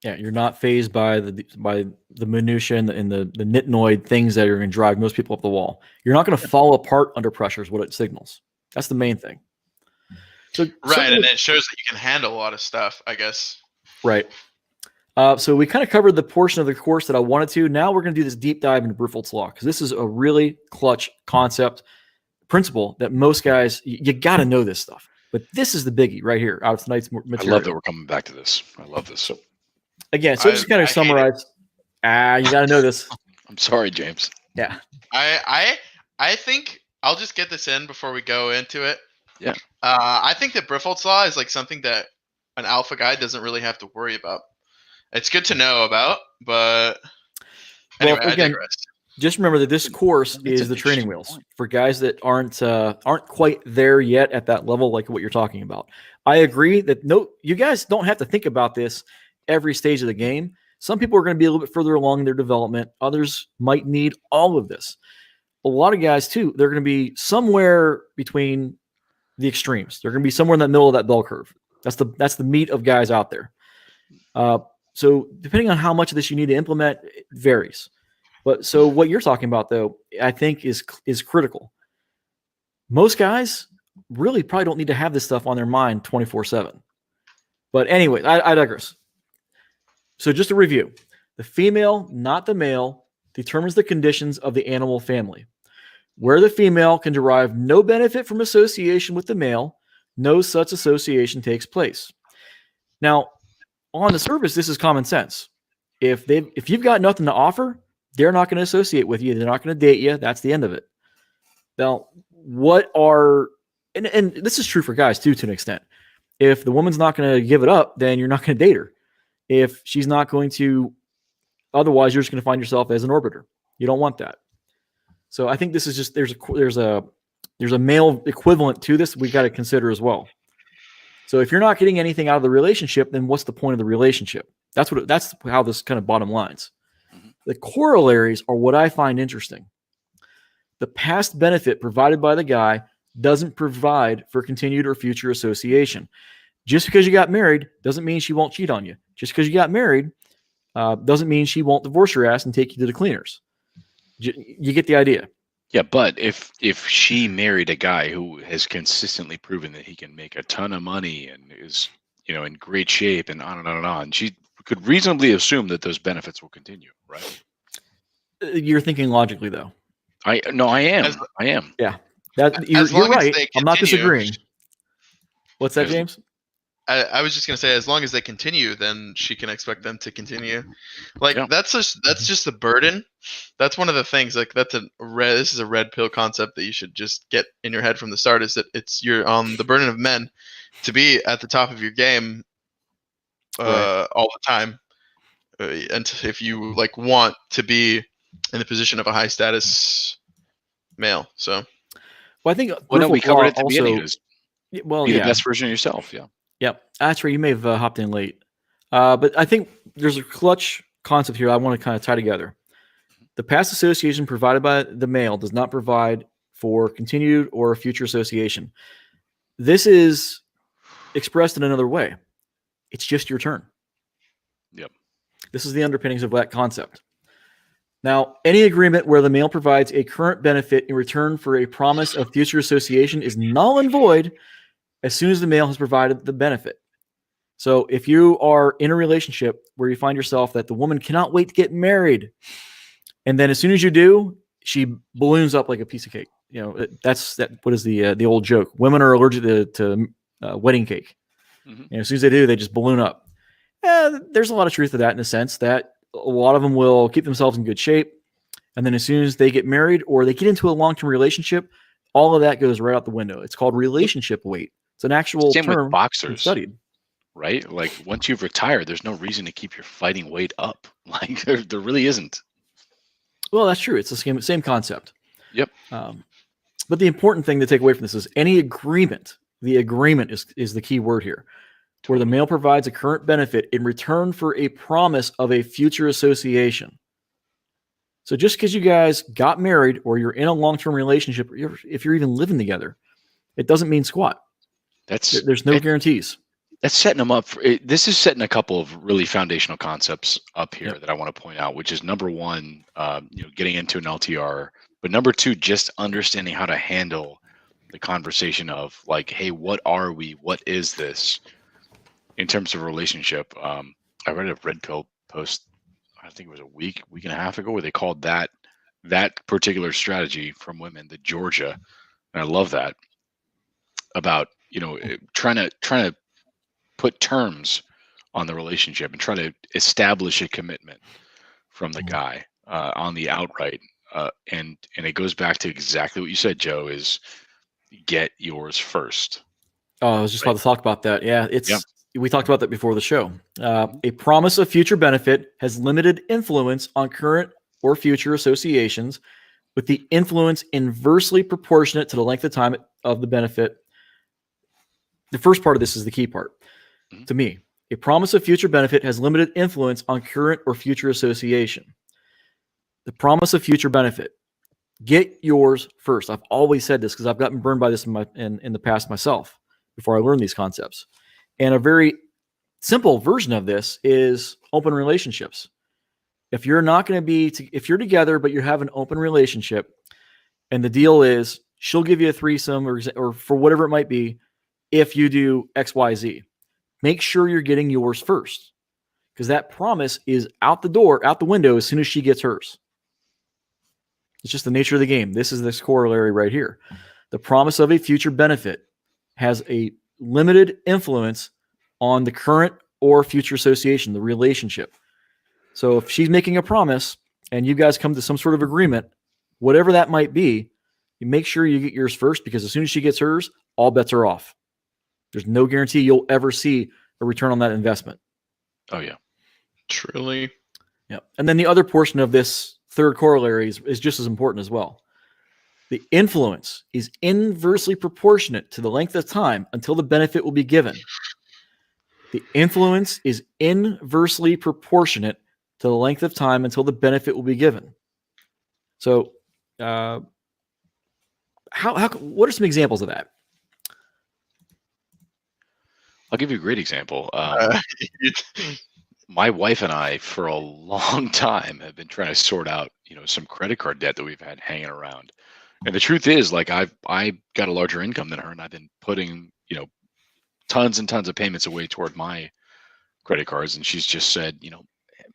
Yeah, you're not fazed by the minutia and the nitnoid things that are going to drive most people up the wall. You're not going to fall apart under pressure is what it signals. That's the main thing. So right, and it shows that you can handle a lot of stuff, I guess. Right. So we kind of covered the portion of the course that I wanted to. Now we're going to do this deep dive into Bruford's Law, because this is a really clutch concept, principle that most guys, you got to know this stuff. But this is the biggie right here out of tonight's material. I love that we're coming back to this. I love this. Again, so just kind of summarize. You got to know this. I'm sorry, James. Yeah. I think I'll just get this in before we go into it. Yeah. I think that Briffault's law is like something that an alpha guy doesn't really have to worry about. It's good to know about, but anyway, Well, I again, digress. just remember that this course It's is an the training interesting wheels point. for guys that aren't quite there yet at that level, like what you're talking about. I agree that you guys don't have to think about this every stage of the game. Some people are going to be a little bit further along in their development. Others might need all of this. A lot of guys too, they're going to be somewhere between the extremes. They're going to be somewhere in the middle of that bell curve. That's the meat of guys out there. So depending on how much of this you need to implement, it varies. But so what you're talking about, though, I think is critical. Most guys really probably don't need to have this stuff on their mind 24/7. But anyway, I digress. So just to review, the female, not the male, determines the conditions of the animal family. Where the female can derive no benefit from association with the male, no such association takes place. Now, on the surface, this is common sense. If you've got nothing to offer, they're not going to associate with you. They're not going to date you. That's the end of it. Now, and this is true for guys too, to an extent. If the woman's not going to give it up, then you're not going to date her. If she's not going to, otherwise you're just going to find yourself as an orbiter. You don't want that. So I think this is just there's a male equivalent to this we got to consider as well. So if you're not getting anything out of the relationship, then what's the point of the relationship? That's how this kind of bottom lines. The corollaries are what I find interesting. The past benefit provided by the guy doesn't provide for continued or future association. Just because you got married doesn't mean she won't cheat on you. Just because you got married doesn't mean she won't divorce your ass and take you to the cleaners. You get the idea. Yeah, but if she married a guy who has consistently proven that he can make a ton of money and is in great shape and on and on and on, she could reasonably assume that those benefits will continue, right? You're thinking logically, though. I am. Yeah, you're right. I'm not disagreeing. What's that, James? I was just gonna say, as long as they continue, then she can expect them to continue. Like that's just the burden. That's one of the things. Like this is a red pill concept that you should just get in your head from the start. Is that you're on the burden of men to be at the top of your game all the time, and if you want to be in the position of a high status male. So, well, I think we covered it at the beginning. Be the best version of yourself. Yeah. Yep, that's right. You may have hopped in late, but I think there's a clutch concept here I want to kind of tie together. The past association provided by the male does not provide for continued or future association. This is expressed in another way. It's just your turn. Yep. This is the underpinnings of that concept. Now, any agreement where the male provides a current benefit in return for a promise of future association is null and void as soon as the male has provided the benefit. So if you are in a relationship where you find yourself that the woman cannot wait to get married, and then as soon as you do, she balloons up like a piece of cake. What is the old joke? Women are allergic to wedding cake. Mm-hmm. As soon as they do, they just balloon up. There's a lot of truth to that in the sense that a lot of them will keep themselves in good shape. And then as soon as they get married or they get into a long-term relationship, all of that goes right out the window. It's called relationship weight. It's an actual term with boxers studied. Right? Like once you've retired, there's no reason to keep your fighting weight up. Like there really isn't. Well, that's true. It's the same concept. Yep. But the important thing to take away from this is any agreement. The agreement is the key word here, where the male provides a current benefit in return for a promise of a future association. So just because you guys got married or you're in a long-term relationship, if you're even living together, it doesn't mean squat. There's no guarantees. That's setting them up. This is setting a couple of really foundational concepts up here that I want to point out, which is number one, getting into an LTR, but number two, just understanding how to handle the conversation of like, hey, what are we? What is this in terms of a relationship? I read a Red Pill post, I think it was a week and a half ago, where they called that particular strategy from women the Georgia, and I love that, about trying to put terms on the relationship and try to establish a commitment from the guy on the outright. and it goes back to exactly what you said, Joe, is get yours first. Oh, I was just about to talk about that. Yeah, Yep. we talked about that before the show. A promise of future benefit has limited influence on current or future associations, with the influence inversely proportionate to the length of time of the benefit. The first part of this is the key part to me. A promise of future benefit has limited influence on current or future association. The promise of future benefit. Get yours first. I've always said this because I've gotten burned by this in the past myself before I learned these concepts. And a very simple version of this is open relationships. If you're not going to be, if you're together, but you have an open relationship and the deal is she'll give you a threesome or for whatever it might be, if you do X, Y, Z, make sure you're getting yours first because that promise is out the door, out the window as soon as she gets hers. It's just the nature of the game. This is this corollary right here. The promise of a future benefit has a limited influence on the current or future association, the relationship. So if she's making a promise and you guys come to some sort of agreement, whatever that might be, you make sure you get yours first because as soon as she gets hers, all bets are off. There's no guarantee you'll ever see a return on that investment. Oh, yeah. Truly. Yeah. And then the other portion of this third corollary is just as important as well. The influence is inversely proportionate to the length of time until the benefit will be given. The influence is inversely proportionate to the length of time until the benefit will be given. So, what are some examples of that? I'll give you a great example. My wife and I, for a long time, have been trying to sort out, some credit card debt that we've had hanging around. And the truth is, like, I got a larger income than her, and I've been putting, tons and tons of payments away toward my credit cards. And she's just said,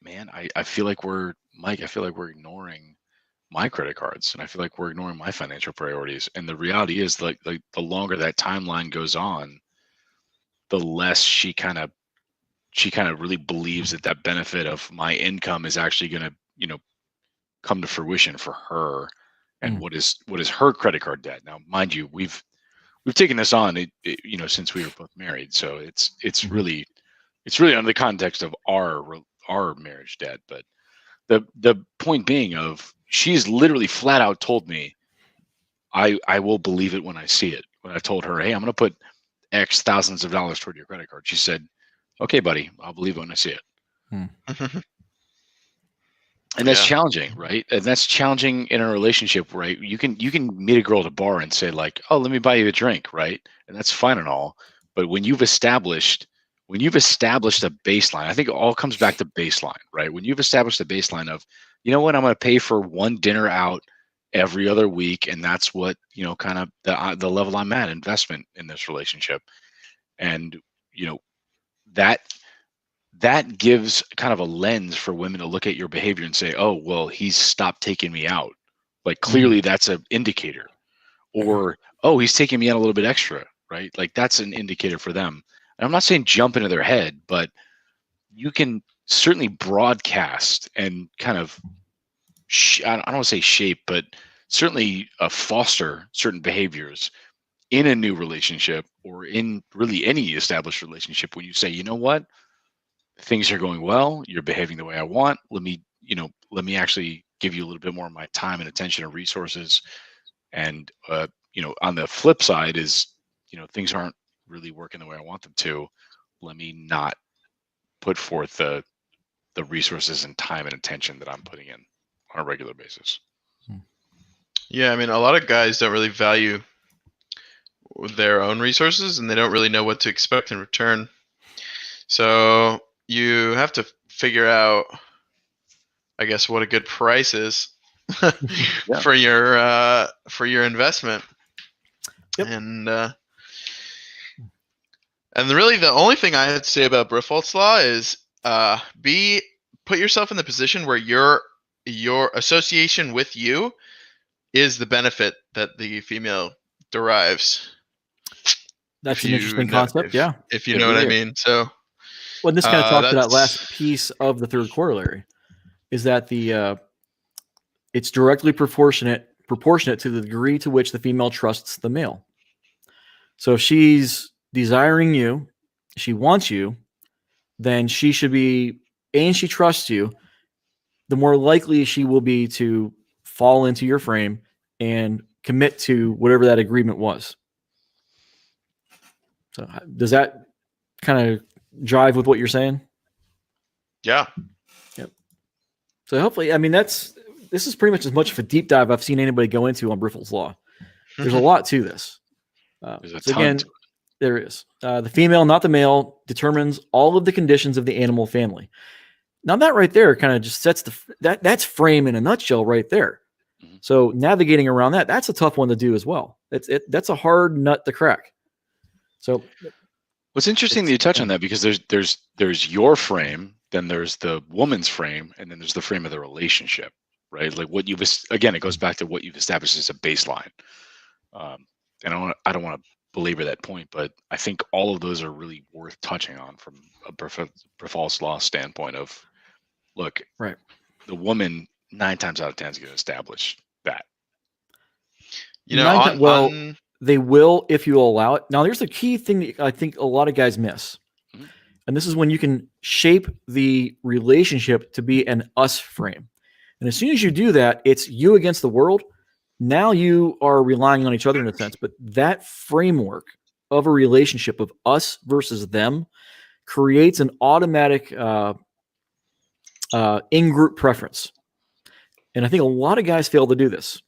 man, I feel like we're ignoring my credit cards, and I feel like we're ignoring my financial priorities. And the reality is, like the longer that timeline goes on, the less she kind of really believes that benefit of my income is actually going to, come to fruition for her. And what is her credit card debt? Now, mind you, we've taken this on, since we were both married. So it's really under the context of our marriage debt. But the point being of, she's literally flat out told me, I will believe it when I see it. When I told her, hey, I'm going to put X thousands of dollars toward your credit card, she said, okay, buddy, I'll believe it when I see it. And that's challenging, right? And that's challenging in a relationship, right? You can meet a girl at a bar and say, like, oh, let me buy you a drink, right? And that's fine and all. But when you've established a baseline, I think it all comes back to baseline, right? When you've established a baseline of, you know what, I'm going to pay for one dinner out every other week, and that's what, kind of the level I'm at investment in this relationship. And, that gives kind of a lens for women to look at your behavior and say, oh, well, he's stopped taking me out. Like, clearly that's an indicator. Or, oh, he's taking me out a little bit extra, right? Like, that's an indicator for them. And I'm not saying jump into their head, but you can certainly broadcast and kind of, I don't want to say shape, but certainly foster certain behaviors in a new relationship or in really any established relationship when you say, you know what? Things are going well. You're behaving the way I want. Let me actually give you a little bit more of my time and attention and resources. And, on the flip side is, things aren't really working the way I want them to. Let me not put forth the resources and time and attention that I'm putting in on a regular basis. Yeah. I mean, a lot of guys don't really value their own resources and they don't really know what to expect in return. So you have to figure out, I guess, what a good price is for your investment. Yep. And really the only thing I had to say about Briffault's law is put yourself in the position where your association with you is the benefit that the female derives. That's an interesting concept. If you know what I mean. So. Well, this kind of talks to that last piece of the third corollary, is that it's directly proportionate to the degree to which the female trusts the male. So if she's desiring you, she wants you, then she should be, and she trusts you, the more likely she will be to fall into your frame and commit to whatever that agreement was. So does that kind of jive with what you're saying? Yeah. Yep. So hopefully, I mean, this is pretty much as much of a deep dive I've seen anybody go into on Briffel's Law. There's a lot to this. There's a So ton again, to it. there is. The female, not the male, determines all of the conditions of the animal family. Now that right there kind of just sets that's frame in a nutshell right there. Mhm. So navigating around that's a tough one to do as well. That's a hard nut to crack. So What's interesting that you touch on that, because there's your frame, then there's the woman's frame, and then there's the frame of the relationship, right? Like what again, it goes back to what you've established as a baseline. And I don't want to belabor that point, but I think all of those are really worth touching on from a Briffel's Law standpoint of, look, right, the woman 9 times out of 10 is going to establish that. You know, they will if you allow it. Now, there's a key thing that I think a lot of guys miss. Mhm. And this is when you can shape the relationship to be an us frame. And as soon as you do that, it's you against the world. Now you are relying on each other in a sense. But that framework of a relationship of us versus them creates an automatic in-group preference. And I think a lot of guys fail to do this.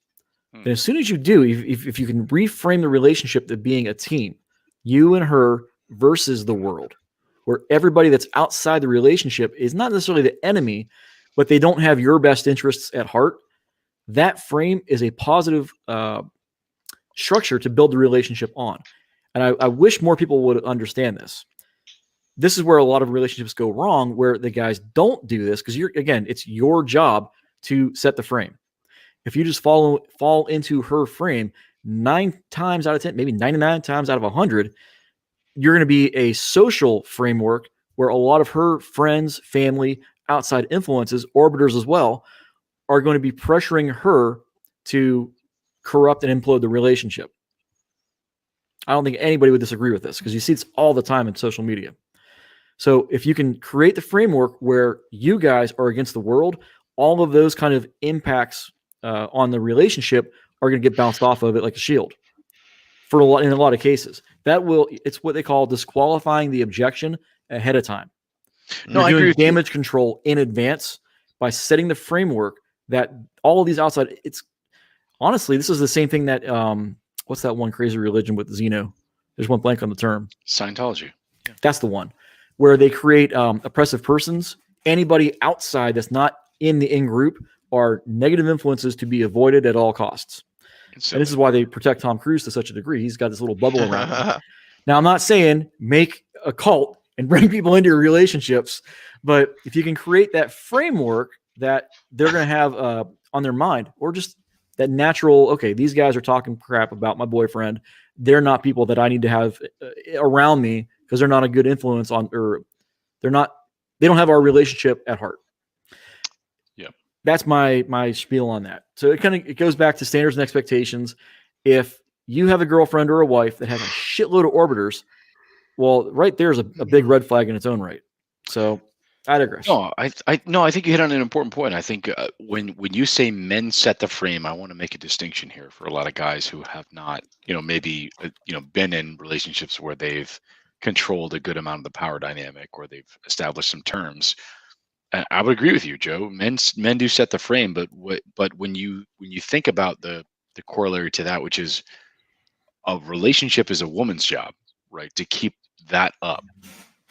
And as soon as you do, if you can reframe the relationship to being a team, you and her versus the world, where everybody that's outside the relationship is not necessarily the enemy, but they don't have your best interests at heart, that frame is a positive structure to build the relationship on. And I wish more people would understand this. This is where a lot of relationships go wrong, where the guys don't do this, because it's your job to set the frame. If you just fall into her frame 9 times out of 10, maybe 99 times out of 100, you're going to be a social framework where a lot of her friends, family, outside influences, orbiters as well, are going to be pressuring her to corrupt and implode the relationship. I don't think anybody would disagree with this, because you see this all the time in social media. So if you can create the framework where you guys are against the world, all of those kind of impacts on the relationship are going to get bounced off of it like a shield. In a lot of cases, it's what they call disqualifying the objection ahead of time. No, I You're agree doing with you. damage control in advance by setting the framework that all of these outside. It's honestly, this is the same thing that what's that one crazy religion with Zeno? There's one blank on the term. Scientology. Yeah. That's the one where they create oppressive persons. Anybody outside that's not in the in-group are negative influences to be avoided at all costs. And this is why they protect Tom Cruise to such a degree. He's got this little bubble around him. Now, I'm not saying make a cult and bring people into your relationships, but if you can create that framework that they're going to have on their mind, or just that natural, okay, these guys are talking crap about my boyfriend. They're not people that I need to have around me because they're not a good influence on, or they don't have our relationship at heart. That's my spiel on that. So it goes back to standards and expectations. If you have a girlfriend or a wife that has a shitload of orbiters, well, right there's a big red flag in its own right. So I digress. No, I think you hit on an important point. I think when you say men set the frame, I want to make a distinction here for a lot of guys who have not, maybe been in relationships where they've controlled a good amount of the power dynamic, or they've established some terms. I would agree with you, Joe. Men do set the frame, but when you think about the corollary to that, which is a relationship is a woman's job, right? To keep that up,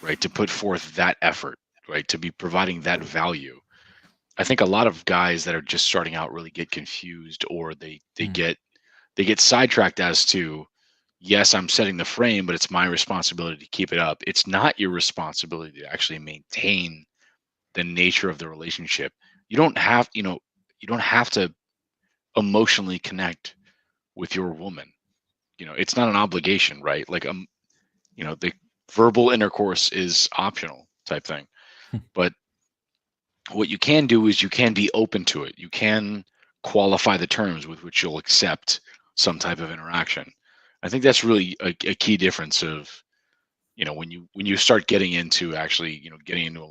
right? To put forth that effort, right? To be providing that value. I think a lot of guys that are just starting out really get confused, or they get sidetracked as to, yes, I'm setting the frame, but it's my responsibility to keep it up. It's not your responsibility to actually maintain the nature of the relationship. You don't have to emotionally connect with your woman. It's not an obligation, right? Like the verbal intercourse is optional type thing. But what you can do is you can be open to it. You can qualify the terms with which you'll accept some type of interaction. I think that's really a key difference of, when you start getting into actually, getting into a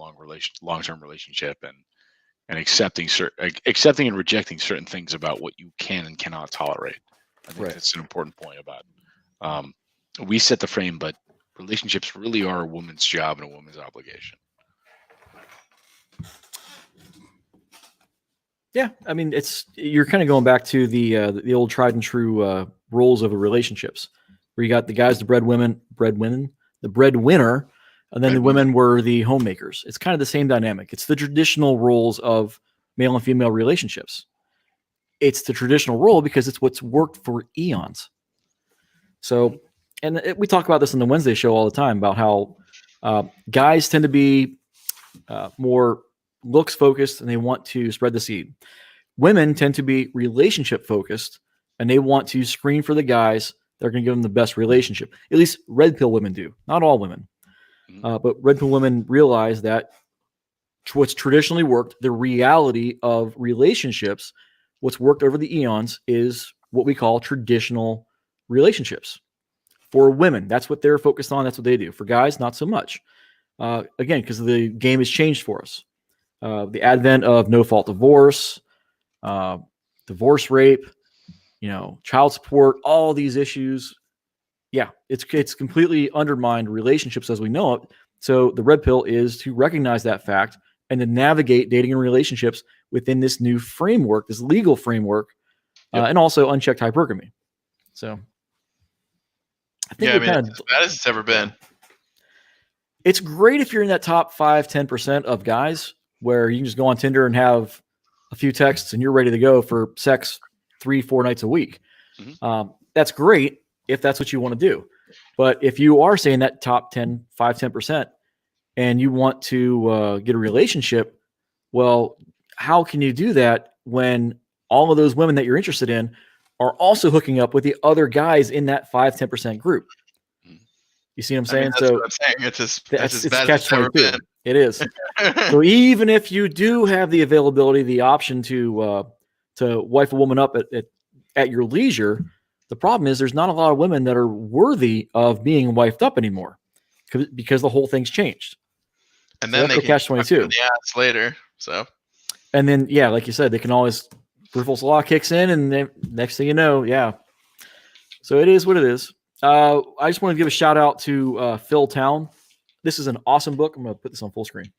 long-term relationship and accepting and rejecting certain things about what you can and cannot tolerate. I think Right. that's an important point about. We set the frame, but relationships really are a woman's job and a woman's obligation. Yeah, I mean, you're kind of going back to the old tried and true roles of the relationships, where you got the guys, the breadwinner, and then the women were the homemakers. It's kind of the same dynamic. It's the traditional roles of male and female relationships. It's the traditional role because it's what's worked for eons. So, and we talk about this on the Wednesday show all the time about how guys tend to be more looks focused and they want to spread the seed. Women tend to be relationship focused and they want to screen for the guys that are going to give them the best relationship. At least red pill women do. Not all women. But red pill women realize that what's traditionally worked, the reality of relationships, what's worked over the eons is what we call traditional relationships. For women, that's what they're focused on. That's what they do. For guys, not so much. Again, because the game has changed for us. The advent of no-fault divorce, divorce rape, child support, all these issues. Yeah, it's completely undermined relationships as we know it. So the red pill is to recognize that fact and to navigate dating and relationships within this new framework, this legal framework, and also unchecked hypergamy. So I think it's as bad as it's ever been. It's great if you're in that top 5-10% of guys where you can just go on Tinder and have a few texts and you're ready to go for sex 3-4 nights a week. Mm-hmm. That's great if that's what you want to do. But if you are saying that top 5-10% and you want to get a relationship, well, how can you do that when all of those women that you're interested in are also hooking up with the other guys in that 5-10% group? You see what I'm saying? That's what I'm saying. It's as bad as it's ever been. It is. So even if you do have the availability, the option to wife a woman up at your leisure, the problem is there's not a lot of women that are worthy of being wifed up anymore because the whole thing's changed. And then they can catch-22 the ass later. So. And then like you said, they can always peripheral law kicks in, and next thing you know, yeah. So it is what it is. I just want to give a shout out to Phil Town. This is an awesome book. I'm going to put this on full screen.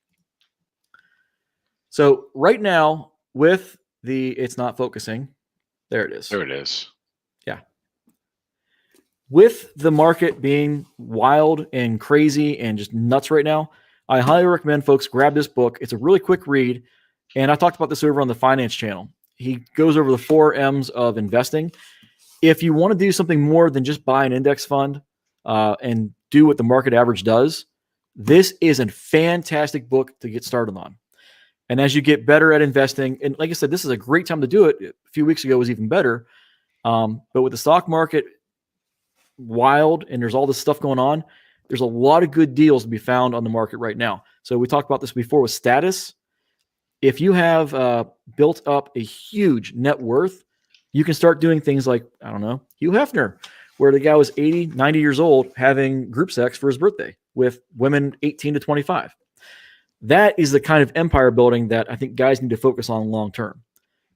So right now with it's not focusing. There it is. There it is. Yeah. With the market being wild and crazy and just nuts right now, I highly recommend folks grab this book. It's a really quick read. And I talked about this over on the finance channel. He goes over the 4 M's of investing. If you want to do something more than just buy an index fund and do what the market average does, this is a fantastic book to get started on. And as you get better at investing, and like I said, this is a great time to do it. A few weeks ago was even better. But with the stock market wild and there's all this stuff going on, there's a lot of good deals to be found on the market right now. So we talked about this before with status. If you have built up a huge net worth, you can start doing things like, I don't know, Hugh Hefner, where the guy was 80, 90 years old having group sex for his birthday with women 18 to 25. That is the kind of empire building that I think guys need to focus on long term.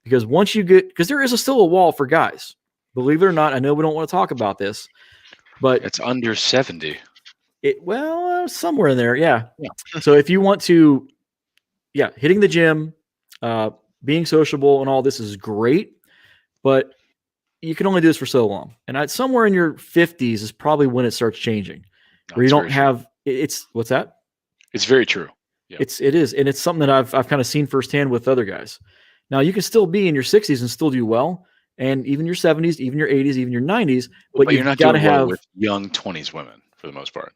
Because once you because there is still a wall for guys. Believe it or not, I know we don't want to talk about this, but it's under 70. Somewhere in there, yeah. So if you want to, hitting the gym, being sociable and all this is great, but you can only do this for so long. And somewhere in your 50s is probably when it starts changing. Where you don't have what's that? It's very true. Yeah. It is, and it's something that I've kind of seen firsthand with other guys. Now you can still be in your 60s and still do well, and even your 70s, even your 80s, even your 90s. But you're not got to doing well have with young 20s women for the most part.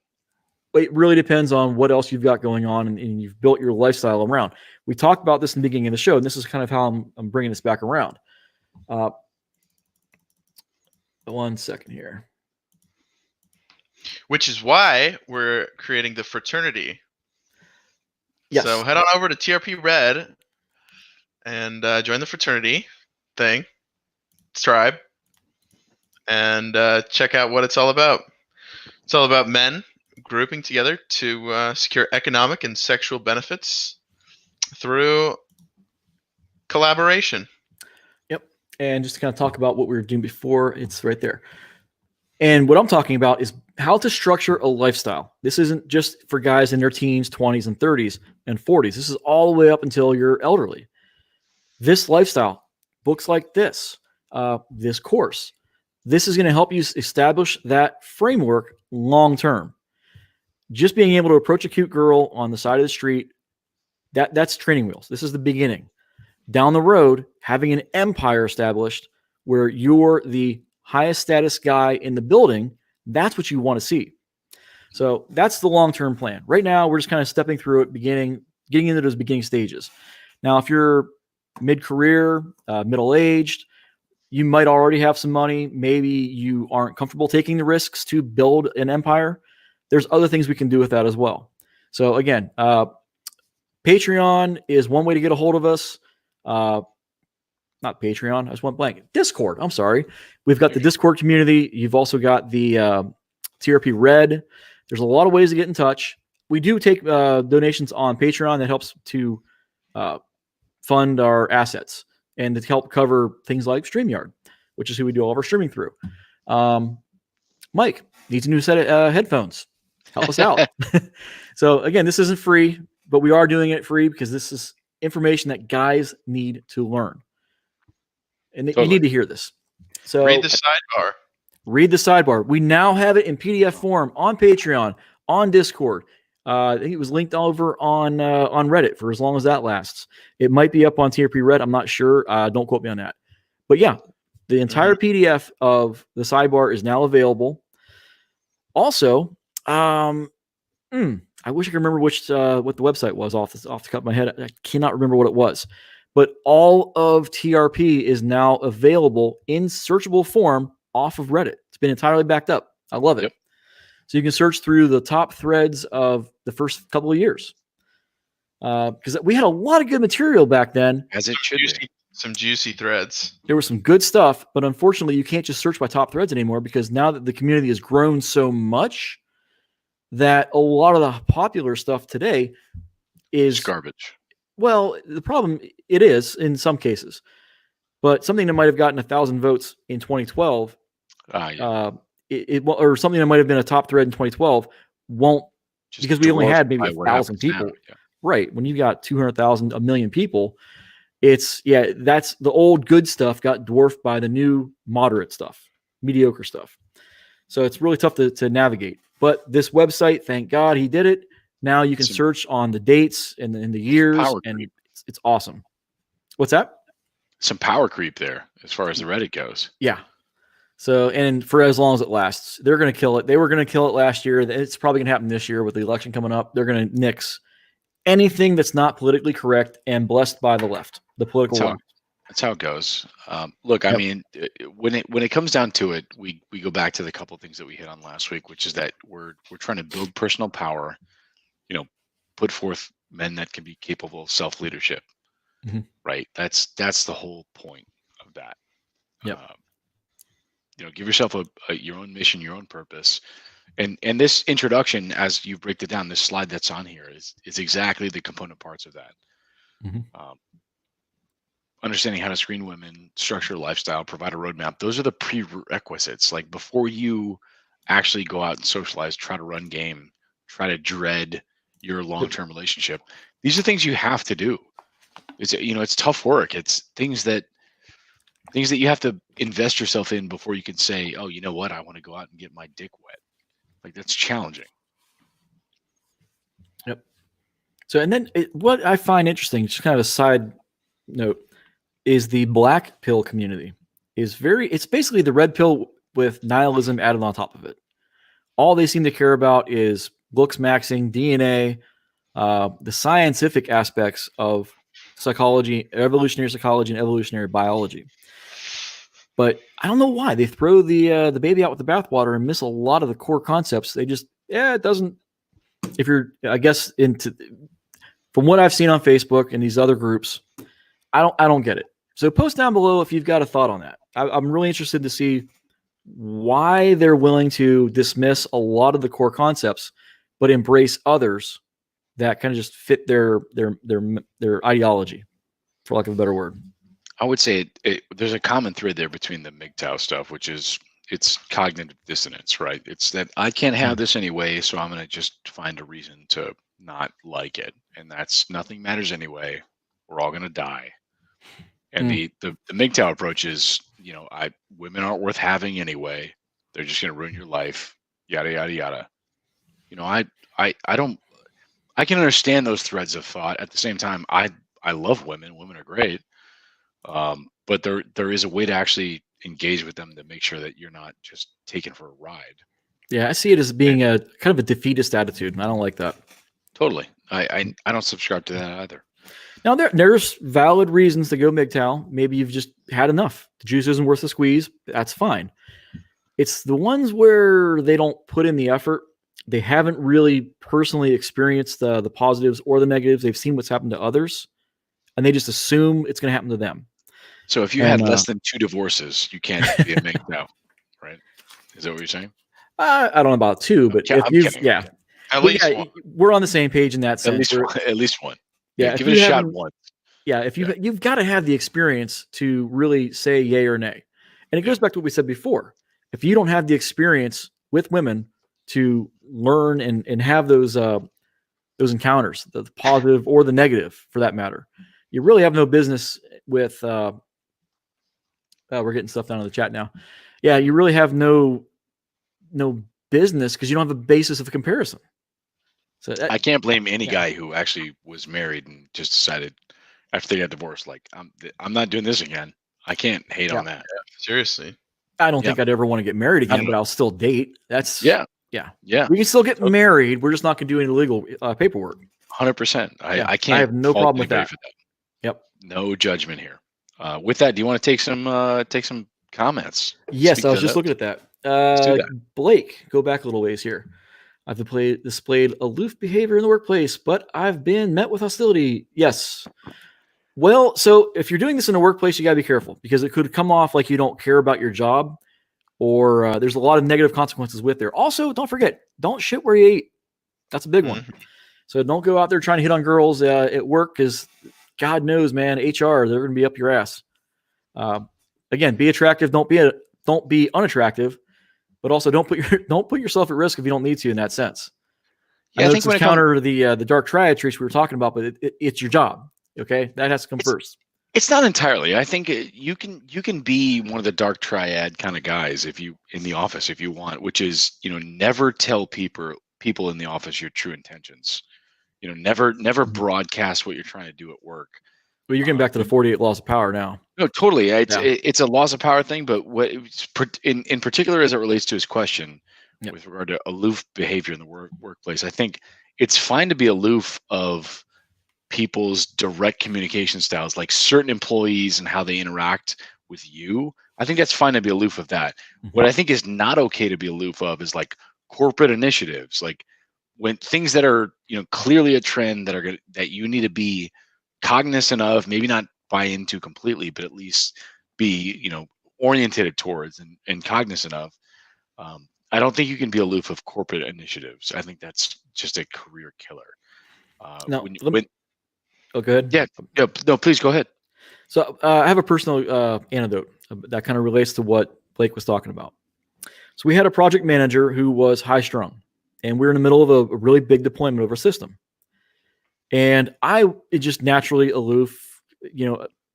It really depends on what else you've got going on and you've built your lifestyle around. We talked about this in the beginning of the show, and this is kind of how I'm bringing this back around. 1 second here. Which is why we're creating the fraternity. Yes. So head on over to TRP Red and join the fraternity. thing, tribe, and check out what it's all about. It's all about men grouping together to secure economic and sexual benefits through collaboration. Yep. And just to kind of talk about what we were doing before, it's right there. And what I'm talking about is how to structure a lifestyle. This isn't just for guys in their teens, 20s, and 30s and 40s. This is all the way up until you're elderly. This lifestyle, books like this course, this is going to help you establish that framework long term. Just being able to approach a cute girl on the side of the street, that's training wheels. This is the beginning. Down the road, having an empire established where you're the highest status guy in the building, that's what you want to see. So that's the long-term plan. Right now, we're just kind of stepping through it, getting into those beginning stages. Now, if you're mid-career, middle-aged, you might already have some money. Maybe you aren't comfortable taking the risks to build an empire. There's other things we can do with that as well. So again, Patreon is one way to get a hold of us. Not Patreon. I just went blank. Discord. I'm sorry. We've got the Discord community. You've also got the TRP Red. There's a lot of ways to get in touch. We do take donations on Patreon that helps to fund our assets and to help cover things like StreamYard, which is who we do all of our streaming through. Mike needs a new set of headphones. Help us out. So again, this isn't free, but we are doing it free because this is information that guys need to learn. And you need to hear this. So Read the sidebar. Read the sidebar. We now have it in PDF form on Patreon, on Discord. I think it was linked over on Reddit for as long as that lasts. It might be up on TRP Red. I'm not sure. Don't quote me on that. But yeah, the entire PDF of the sidebar is now available. Also, I wish I could remember what the website was off the top of my head. I cannot remember what it was. But all of TRP is now available in searchable form off of Reddit. It's been entirely backed up. I love it. Yep. So you can search through the top threads of the first couple of years. Because we had a lot of good material back then. As it should be. Some juicy threads. There was some good stuff, but unfortunately you can't just search by top threads anymore because now that the community has grown so much that a lot of the popular stuff today is It's garbage. Well, the problem, it is in some cases, but something that might have gotten 1,000 votes in 2012, or something that might have been a top thread in 2012 won't, Just because we only had maybe dwarfed by what 1,000 happens people. now, yeah. Right. When you got 200,000, a million people, that's the old good stuff got dwarfed by the new moderate stuff, mediocre stuff. So it's really tough to navigate. But this website, thank God he did it. Now you can search on the dates and the years, and it's awesome. What's that? Some power creep there as far as the Reddit goes. Yeah. So, and for as long as it lasts, they're going to kill it. They were going to kill it last year. It's probably going to happen this year with the election coming up. They're going to nix anything that's not politically correct and blessed by the left, the political left. That's how it goes. Look, I mean, when it comes down to it, we go back to the couple of things that we hit on last week, which is that we're trying to build personal power. Put forth men that can be capable of self-leadership, right? That's the whole point of that. Yeah. Give yourself your own mission, your own purpose, and this introduction, as you break it down, this slide that's on here is exactly the component parts of that. Understanding how to screen women, structure a lifestyle, provide a roadmap. Those are the prerequisites. Like before you actually go out and socialize, try to run game, try to dread your long-term relationship. These are things you have to do. It's tough work. It's things that you have to invest yourself in before you can say, oh, you know what? I want to go out and get my dick wet. Like that's challenging. Yep. So, and then what I find interesting, just kind of a side note, is the black pill community it's basically the red pill with nihilism added on top of it. All they seem to care about is looks maxing, DNA, the scientific aspects of psychology, evolutionary psychology, and evolutionary biology. But I don't know why they throw the baby out with the bathwater and miss a lot of the core concepts. They just, it doesn't. If you're, I guess, from what I've seen on Facebook and these other groups, I don't get it. So post down below if you've got a thought on that. I'm really interested to see why they're willing to dismiss a lot of the core concepts, but embrace others that kind of just fit their ideology, for lack of a better word. I would say there's a common thread there between the MGTOW stuff, which is it's cognitive dissonance, right? It's that I can't have this anyway, so I'm going to just find a reason to not like it, and that's nothing matters anyway. We're all going to die. And the MGTOW approach is, women aren't worth having anyway. They're just going to ruin your life. Yada yada yada. I can understand those threads of thought. At the same time, I love women. Women are great, but there is a way to actually engage with them to make sure that you're not just taken for a ride. Yeah, I see it as being a kind of a defeatist attitude, and I don't like that. Totally, I don't subscribe to that either. Now there's valid reasons to go MGTOW. Maybe you've just had enough. The juice isn't worth the squeeze. That's fine. It's the ones where they don't put in the effort. They haven't really personally experienced the positives or the negatives. They've seen what's happened to others, and they just assume it's going to happen to them. So if you had less than 2 divorces, you can't be a MGTOW, right? Is that what you're saying? I don't know about 2, but if you've, at least one. We're on the same page in that sense. At least one. Yeah, give it a shot once. Yeah, if you've got to have the experience to really say yay or nay. And it goes back to what we said before. If you don't have the experience with women to learn and have those encounters, the positive or the negative for that matter, you really have no business with we're getting stuff down in the chat now. Yeah, you really have no business because you don't have a basis of comparison. So I can't blame any guy who actually was married and just decided after they got divorced, like I'm not doing this again. I can't hate on that. Yeah, seriously. I don't think I'd ever want to get married again, but I'll still date. That's yeah. We can still get married. We're just not going to do any legal paperwork. 100%. I can't. I have no problem with that. Yep. No judgment here. With that, do you want to take some comments? Yes, I was just looking at that. Blake, go back a little ways here. I've displayed aloof behavior in the workplace, but I've been met with hostility. Yes. Well, so if you're doing this in a workplace, you got to be careful because it could come off like you don't care about your job, or there's a lot of negative consequences with there. Also, don't forget, don't shit where you eat. That's a big one. So don't go out there trying to hit on girls at work because God knows, man, HR, they're going to be up your ass. Again, be attractive. Don't be unattractive. But also, don't put yourself at risk if you don't need to in that sense. Yeah, I think it's counter the dark triad traits we were talking about, but it's your job. Okay, that has to come first. It's not entirely. I think you can be one of the dark triad kind of guys if you in the office if you want, which is never tell people in the office your true intentions. Never broadcast what you're trying to do at work. Well, you're getting back to the 48 laws of power now. No, totally. It's a laws of power thing, but what in particular as it relates to his question with regard to aloof behavior in the workplace, I think it's fine to be aloof of people's direct communication styles, like certain employees and how they interact with you. I think that's fine to be aloof of that. What I think is not okay to be aloof of is like corporate initiatives, like when things that are clearly a trend that you need to be cognizant of, maybe not buy into completely, but at least be oriented towards and cognizant of. I don't think you can be aloof of corporate initiatives. I think that's just a career killer. Go ahead. Yeah, no, please go ahead. So I have a personal anecdote that kind of relates to what Blake was talking about. So we had a project manager who was high strung, and we were in the middle of a really big deployment of our system. And it just naturally aloof,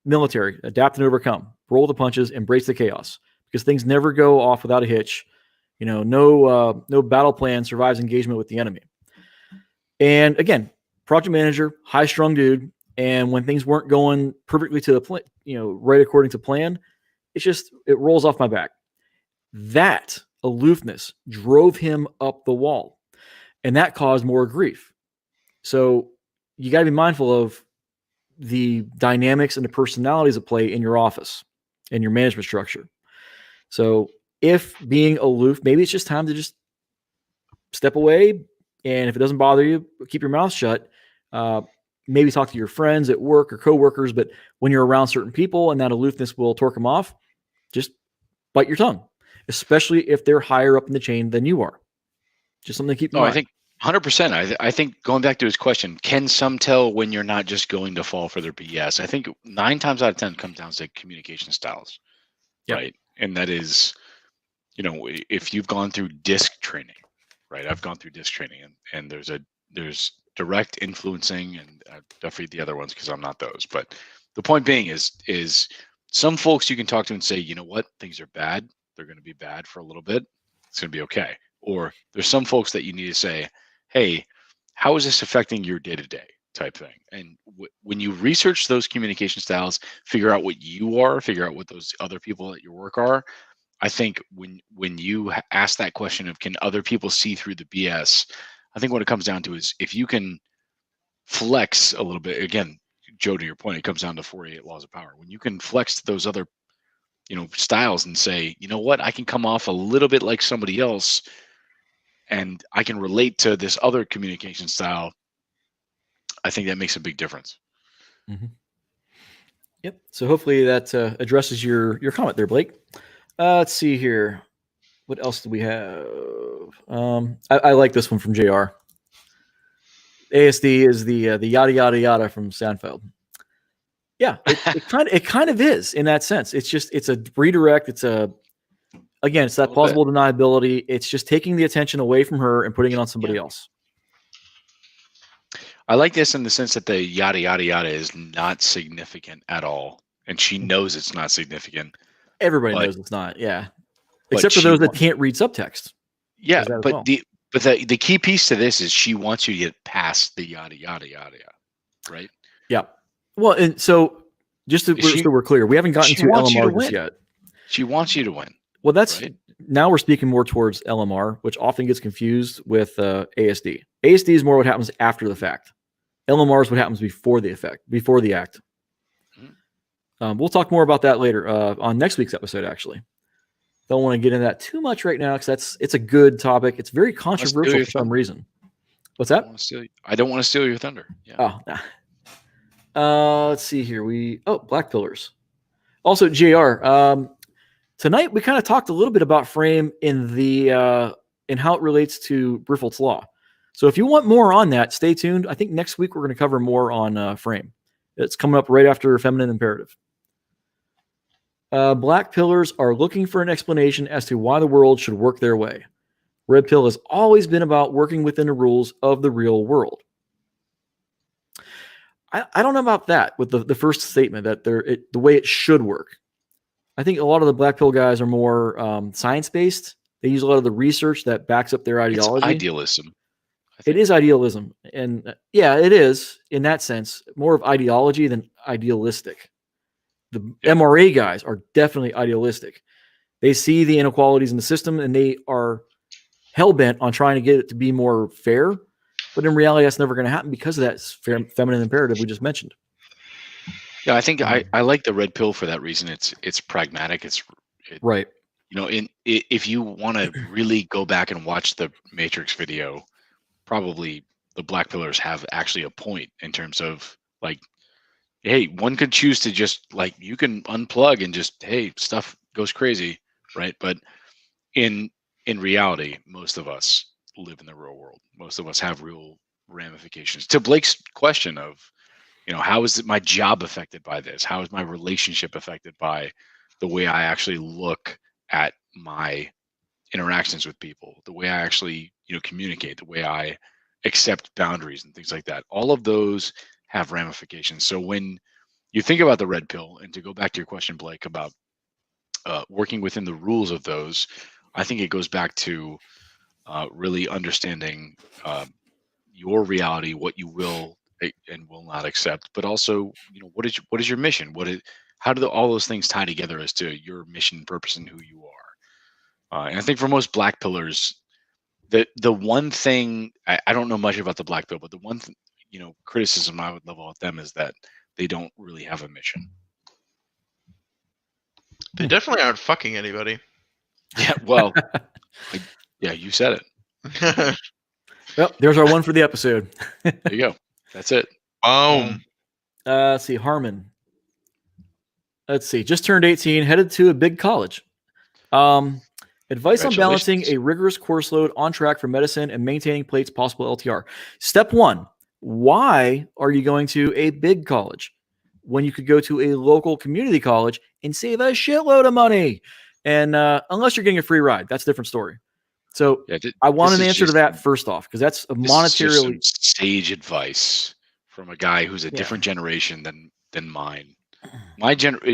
military, adapt and overcome, roll the punches, embrace the chaos, because things never go off without a hitch. No battle plan survives engagement with the enemy. And again, project manager, high strung dude. And when things weren't going perfectly to the plan, right according to plan, it rolls off my back. That aloofness drove him up the wall, and that caused more grief. So you got to be mindful of the dynamics and the personalities at play in your office and your management structure. So if being aloof, maybe it's just time to just step away. And if it doesn't bother you, keep your mouth shut. maybe talk to your friends at work or coworkers, but when you're around certain people and that aloofness will torque them off, just bite your tongue, especially if they're higher up in the chain than you are. Just something to keep in No, I mind. think 100%. I think going back to his question, can some tell when you're not just going to fall for their BS? I think 9 times out of 10 comes down to communication styles, Yep. right? And that is, if you've gone through DISC training, right? I've gone through DISC training, and there's direct influencing, and definitely the other ones because I'm not those. But the point being is some folks you can talk to and say, you know what, things are bad. They're going to be bad for a little bit. It's going to be okay. Or there's some folks that you need to say, hey, how is this affecting your day-to-day type thing? And when you research those communication styles, figure out what you are, figure out what those other people at your work are. I think when you ask that question of can other people see through the BS, I think what it comes down to is if you can flex a little bit, again, Joe, to your point, it comes down to 48 laws of power. When you can flex those other styles and say, you know what, I can come off a little bit like somebody else and I can relate to this other communication style, I think that makes a big difference. Mm-hmm. Yep. So hopefully that addresses your comment there, Blake. Let's see here. What else do we have? I like this one from JR. ASD is the yada yada yada from Seinfeld. Yeah, it kind of is in that sense. It's a redirect. It's that plausible deniability. It's just taking the attention away from her and putting it on somebody else. I like this in the sense that the yada yada yada is not significant at all, and she knows it's not significant. Everybody knows it's not. Yeah, except for those that can't read subtext. Yeah, but the key piece to this is she wants you to get past the yada yada yada, right? Yeah. Well, and so just so we're clear, we haven't gotten to LMR just yet. She wants you to win. Well, that's right? Now we're speaking more towards LMR, which often gets confused with ASD. ASD is more what happens after the fact. LMR is what happens before the act. Mm-hmm. We'll talk more about that later on next week's episode, actually. Don't want to get into that too much right now because it's a good topic. It's very controversial for some reason. What's that? I don't want to steal your thunder. Yeah. Oh, let's see here. Black Pillars. Also, JR. Tonight we kind of talked a little bit about Frame in how it relates to Briffelt's Law. So if you want more on that, stay tuned. I think next week we're going to cover more on Frame. It's coming up right after Feminine Imperative. Black Pillars are looking for an explanation as to why the world should work their way. Red Pill has always been about working within the rules of the real world. I don't know about that with the first statement that the way it should work. I think a lot of the Black Pill guys are more science-based. They use a lot of the research that backs up their ideology. It's idealism. It is idealism. And it is, in that sense, more of ideology than idealistic. The MRA guys are definitely idealistic. They see the inequalities in the system and they are hell-bent on trying to get it to be more fair. But in reality, that's never going to happen because of that feminine imperative we just mentioned. Yeah, I think I like the Red Pill for that reason. It's pragmatic. Right. If you want to really go back and watch the Matrix video, probably the Black Pillars have actually a point in terms of hey, one could choose to just you can unplug and just, hey, stuff goes crazy, right? But in reality, most of us live in the real world. Most of us have real ramifications. To Blake's question of, how is my job affected by this? How is my relationship affected by the way I actually look at my interactions with people, the way I actually, communicate, the way I accept boundaries and things like that? All of those have ramifications. So when you think about the Red Pill, and to go back to your question, Blake, about working within the rules of those, I think it goes back to really understanding your reality, what you will and will not accept, but also, what is your mission? How do all those things tie together as to your mission, purpose, and who you are? And I think for most Black Pillars, the one thing I don't know much about the Black Pill, but the one criticism I would level at them is that they don't really have a mission. They definitely aren't fucking anybody. Yeah, well, you said it. Well, there's our one for the episode. There you go. That's it. Boom. Let's see, Harmon. Let's see, just turned 18, headed to a big college. Advice on balancing Congratulations. a rigorous course load on track for medicine and maintaining Plate's possible LTR. Step 1, why are you going to a big college when you could go to a local community college and save a shitload of money? And unless you're getting a free ride, that's a different story. So Yeah, I want this an is answer to just that first off, because that's a This is just some monetarily. sage advice from a guy who's a Yeah. different generation than mine.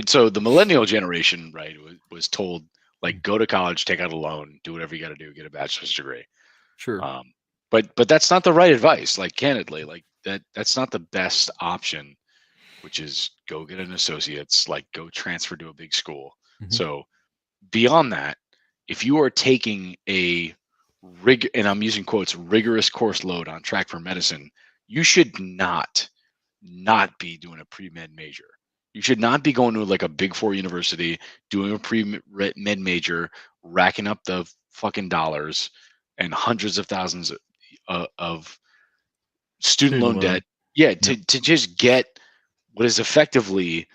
So the millennial generation, right, was told like go to college, take out a loan, do whatever you got to do, get a bachelor's degree. Sure. But that's not the right advice. Like candidly, like that's not the best option, which is go get an associate's, like go transfer to a big school. Mhm. So beyond that, if you are taking a and I'm using quotes, rigorous course load on track for medicine, you should not be doing a pre-med major. You should not be going to like a big 4 university, doing a pre-med major, racking up the fucking dollars and hundreds of thousands of student loan debt. Yeah, to just get what is effectively,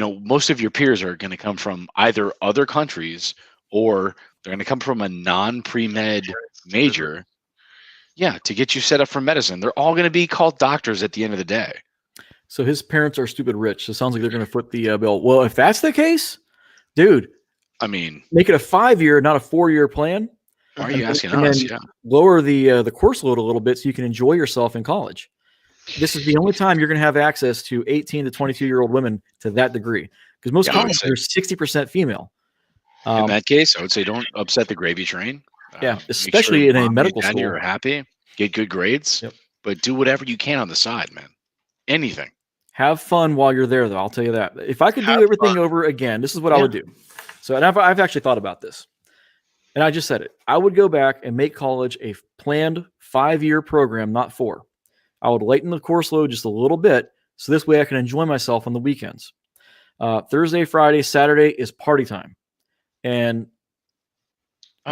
most of your peers are going to come from either other countries or they're going to come from a non-pre-med major. Yeah, to get you set up for medicine. They're all going to be called doctors at the end of the day. So his parents are stupid rich. So it sounds like they're going to foot the bill. Well, if that's the case, dude, I mean, make it a 5-year, not a 4-year plan. why are you asking and us? then Yeah. Lower the course load a little bit so you can enjoy yourself in college. This is the only time you're going to have access to 18 to 22-year-old women to that degree, because most Yeah, I would colleges are 60% female. In that case, I would say don't upset the gravy train. Yeah, Make especially sure in a mom and medical dad school. You're happy, get good grades, Yep. but do whatever you can on the side, man. Anything. Have fun while you're there, though. I'll tell you that. If I could do Have everything fun. over again, this is what I would do. So, and I've actually thought about this, and I just said it. I would go back and make college a planned 5-year program, not 4. I would lighten the course load just a little bit, so this way I can enjoy myself on the weekends. Thursday, Friday, Saturday is party time, and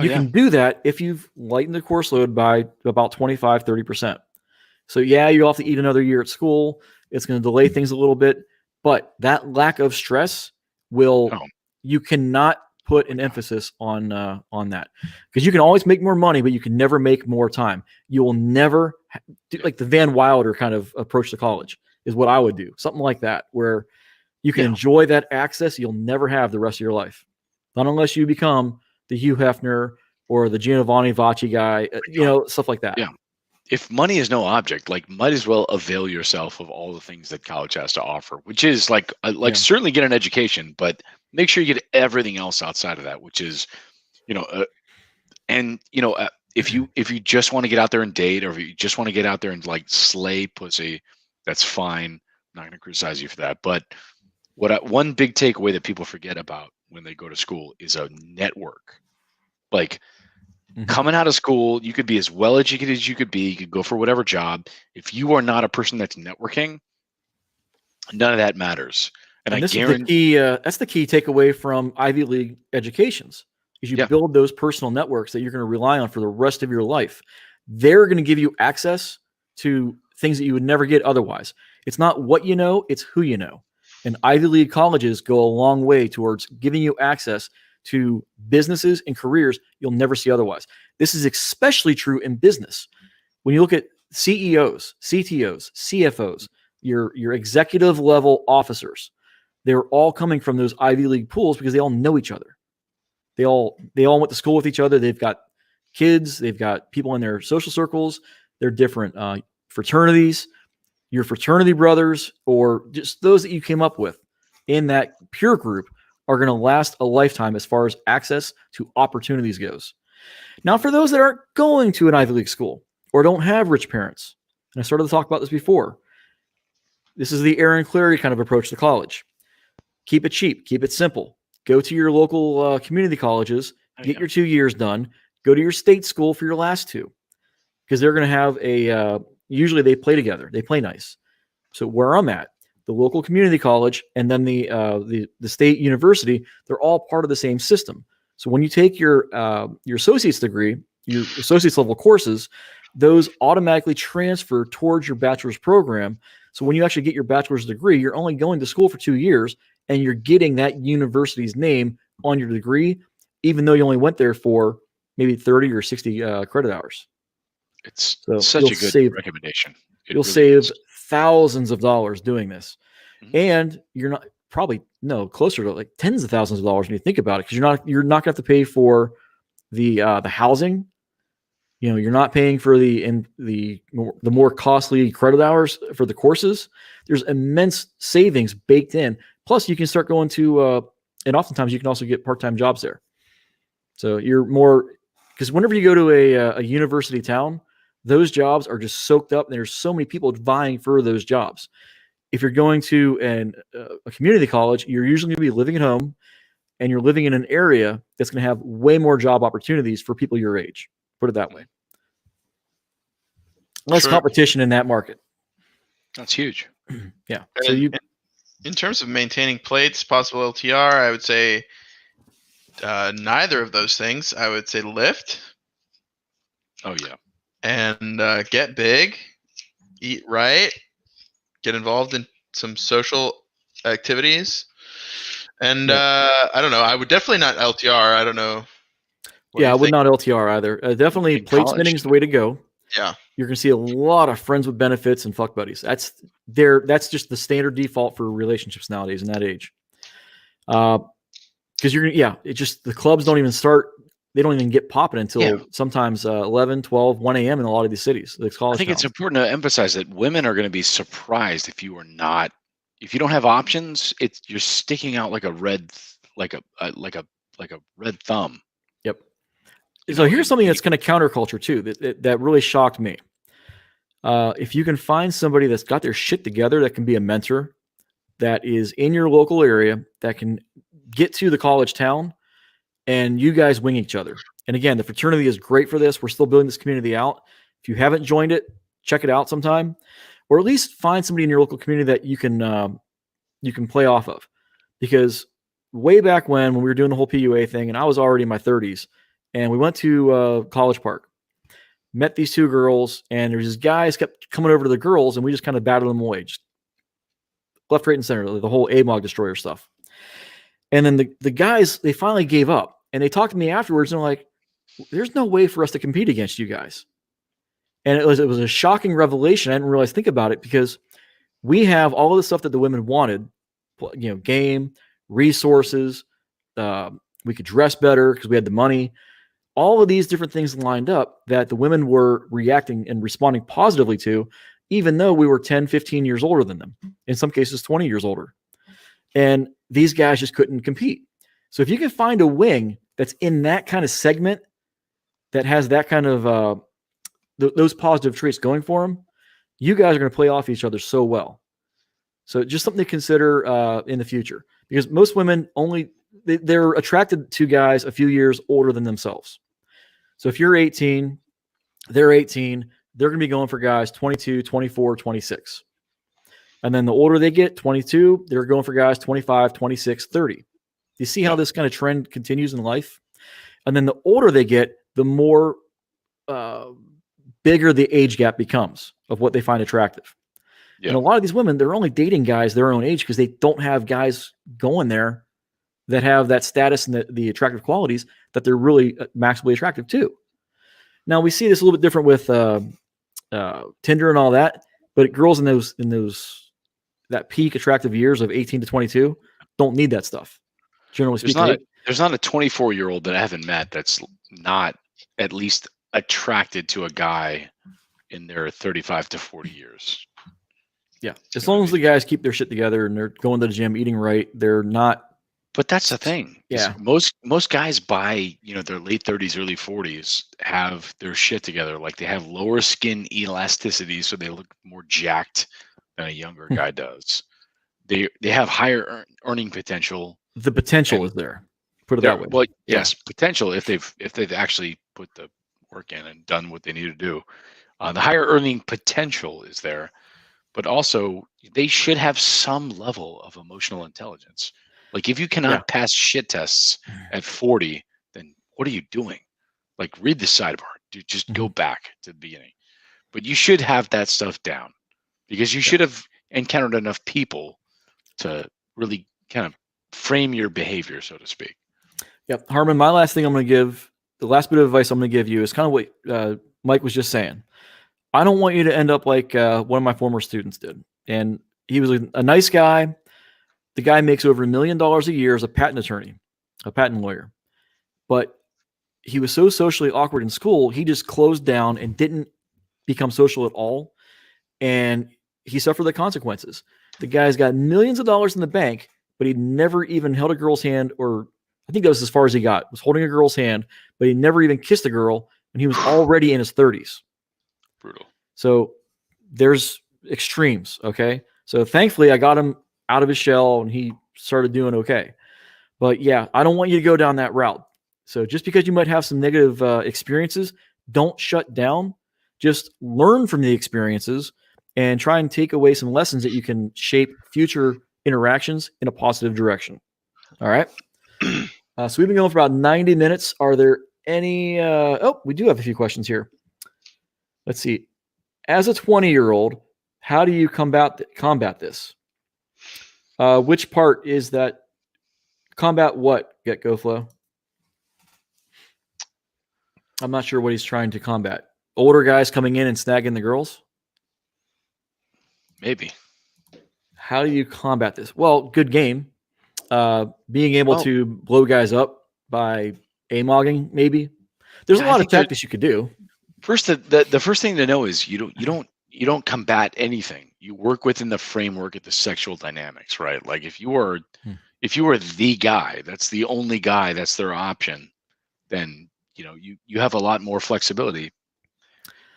you can do that if you've lightened the course load by about 25, 30%. So yeah, you'll have to eat another year at school. It's going to delay things a little bit, but that lack of stress will, you cannot put an emphasis on that, because you can always make more money, but you can never make more time. You will never do like the Van Wilder kind of approach to college is what I would do. Something like that, where you can enjoy that access you'll never have the rest of your life. Not unless you become the Hugh Hefner or the Giovanni Vacci guy, stuff like that. Yeah. If money is no object, like might as well avail yourself of all the things that college has to offer, which is like certainly get an education, but make sure you get everything else outside of that, which is, if you just want to get out there and date, or if you just want to get out there and like slay pussy, that's fine. I'm not going to criticize you for that. But one big takeaway that people forget about when they go to school is a network. Like, coming out of school, you could be as well educated as you could be. You could go for whatever job. If you are not a person that's networking, none of that matters. And this I is the key. That's the key takeaway from Ivy League educations: is you build those personal networks that you're going to rely on for the rest of your life. They're going to give you access to things that you would never get otherwise. It's not what you know; it's who you know. And Ivy League colleges go a long way towards giving you access to businesses and careers you'll never see otherwise. This is especially true in business. When you look at CEOs, CTOs, CFOs, your executive level officers, they're all coming from those Ivy League pools because they all know each other. They all went to school with each other. They've got kids. They've got people in their social circles. They're different fraternities. Your fraternity brothers, or just those that you came up with in that peer group, are going to last a lifetime as far as access to opportunities goes. Now, for those that aren't going to an Ivy League school or don't have rich parents, and I started to talk about this before, this is the Aaron Clarey kind of approach to college. Keep it cheap. Keep it simple. Go to your local community colleges, get your 2 years done, go to your state school for your last 2, because they're going to have usually they play together. They play nice. So where I'm at, the local community college and then the state university, they're all part of the same system. So when you take your associate's degree, your associate's level courses, those automatically transfer towards your bachelor's program. So when you actually get your bachelor's degree, you're only going to school for 2 years and you're getting that university's name on your degree, even though you only went there for maybe 30 or 60 credit hours. It's So such you'll a good save- recommendation. It You'll really save is. thousands of dollars doing this. Mhm. And you're not probably closer to like tens of thousands of dollars when you think about it, because you're not gonna have to pay for the housing. You know, you're not paying for the more costly credit hours for the courses. There's immense savings baked in. Plus, you can start going to and oftentimes you can also get part-time jobs there. So you're more, because whenever you go to a university town, those jobs are just soaked up, and there's so many people vying for those jobs. If you're going to a community college, you're usually going to be living at home, and you're living in an area that's going to have way more job opportunities for people your age. Put it that way. Less Sure. competition in that market. That's huge. Yeah. So And you in terms of maintaining plates, possible LTR, I would say neither of those things. I would say lift Oh yeah. and get big, eat right, get involved in some social activities, and I don't know. I would definitely not LTR. I don't know. What do I you would think? not LTR either. Definitely In plate college, spinning is the way to go. Yeah. You're going to see a lot of friends with benefits and fuck buddies. That's just the standard default for relationships nowadays in that age. Because it just, the clubs don't even start. They don't even get popping until sometimes 11, 12, 1 a.m. in a lot of these cities. I think it's important to emphasize that women are going to be surprised if you don't have options. You're sticking out like a red thumb. Yep. You So know, here's and something you- that's kind of counterculture too. That really shocked me. If you can find somebody that's got their shit together, that can be a mentor, that is in your local area, that can get to the college town, and you guys wing each other. And again, the fraternity is great for this. We're still building this community out. If you haven't joined it, check it out sometime, or at least find somebody in your local community that you can play off of. Because way back when we were doing the whole PUA thing, and I was already in my 30s, and we went to College Park, met these two girls, and there's these guys kept coming over to the girls, and we just kind of battled them away, just left, right, and center, the whole AMOG destroyer stuff. And then the guys, they finally gave up, and they talked to me afterwards, and they're like, "There's no way for us to compete against you guys." And it was a shocking revelation. I didn't realize, think about it, because we have all of the stuff that the women wanted, game, resources, we could dress better because we had the money. All of these different things lined up that the women were reacting and responding positively to, even though we were 10, 15 years older than them, in some cases 20 years older. And these guys just couldn't compete. So if you can find a wing that's in that kind of segment, that has that kind of those positive traits going for them, you guys are going to play off each other so well. So just something to consider in the future, because most women they're attracted to guys a few years older than themselves. So if you're 18, they're 18, they're going to be going for guys 22, 24, 26. And then the older they get, 22, they're going for guys 25, 26, 30. Do you see how this kind of trend continues in life? And then the older they get, the more bigger the age gap becomes of what they find attractive. Yeah. And a lot of these women, they're only dating guys their own age because they don't have guys going there that have that status and the attractive qualities that they're really maximally attractive to. Now we see this a little bit different with Tinder and all that, but girls in those that peak attractive years of 18 to 22 don't need that stuff. Generally speaking, There's not a 24-year-old that I haven't met that's not at least attracted to a guy in their 35 to 40 years. yeah. As long as the guys keep their shit together and they're going to the gym, eating right, they're not. But that's the thing. Yeah. Most guys by their late 30s, early 40s have their shit together. Like they have lower skin elasticity, so they look more jacked than a younger guy does. They have higher earning potential. The potential is there. Put it that way. Well, yes, potential if they've actually put the work in and done what they need to do. The higher earning potential is there, but also they should have some level of emotional intelligence. Like if you cannot pass shit tests at 40, then what are you doing? Like read the sidebar. Dude, just go back to the beginning. but you should have that stuff down because you should have encountered enough people to really kind of frame your behavior, so to speak. Yep. Harmon, my last thing I'm going to give, the last bit of advice I'm going to give you is kind of what Mike was just saying. I don't want you to end up like one of my former students did. And he was a nice guy. The guy makes over $1 million a year as a patent attorney, a patent lawyer. But he was so socially awkward in school, he just closed down and didn't become social at all. And he suffered the consequences. The guy's got millions of dollars in the bank, but he never even held a girl's hand, or I think that was as far as he got, was holding a girl's hand, but he never even kissed a girl, and he was already in his 30s. Brutal. So there's extremes, okay? So thankfully, I got him out of his shell, and he started doing okay. But yeah, I don't want you to go down that route. So just because you might have some negative experiences, don't shut down. Just learn from the experiences and try and take away some lessons that you can shape future interactions in a positive direction. All right. So we've been going for about 90 minutes. Are there any? We do have a few questions here. Let's see. As a 20-year-old, how do you combat this? Which part is that? Combat what? Get Go Flow. I'm not sure what he's trying to combat. Older guys coming in and snagging the girls? Maybe. How do you combat this? Well, good game. Being able to blow guys up by amogging, maybe. There's a lot of tactics you could do. First, the first thing to know is you don't combat anything. You work within the framework of the sexual dynamics, right? Like if you are the guy, that's the only guy, that's their option, then you have a lot more flexibility.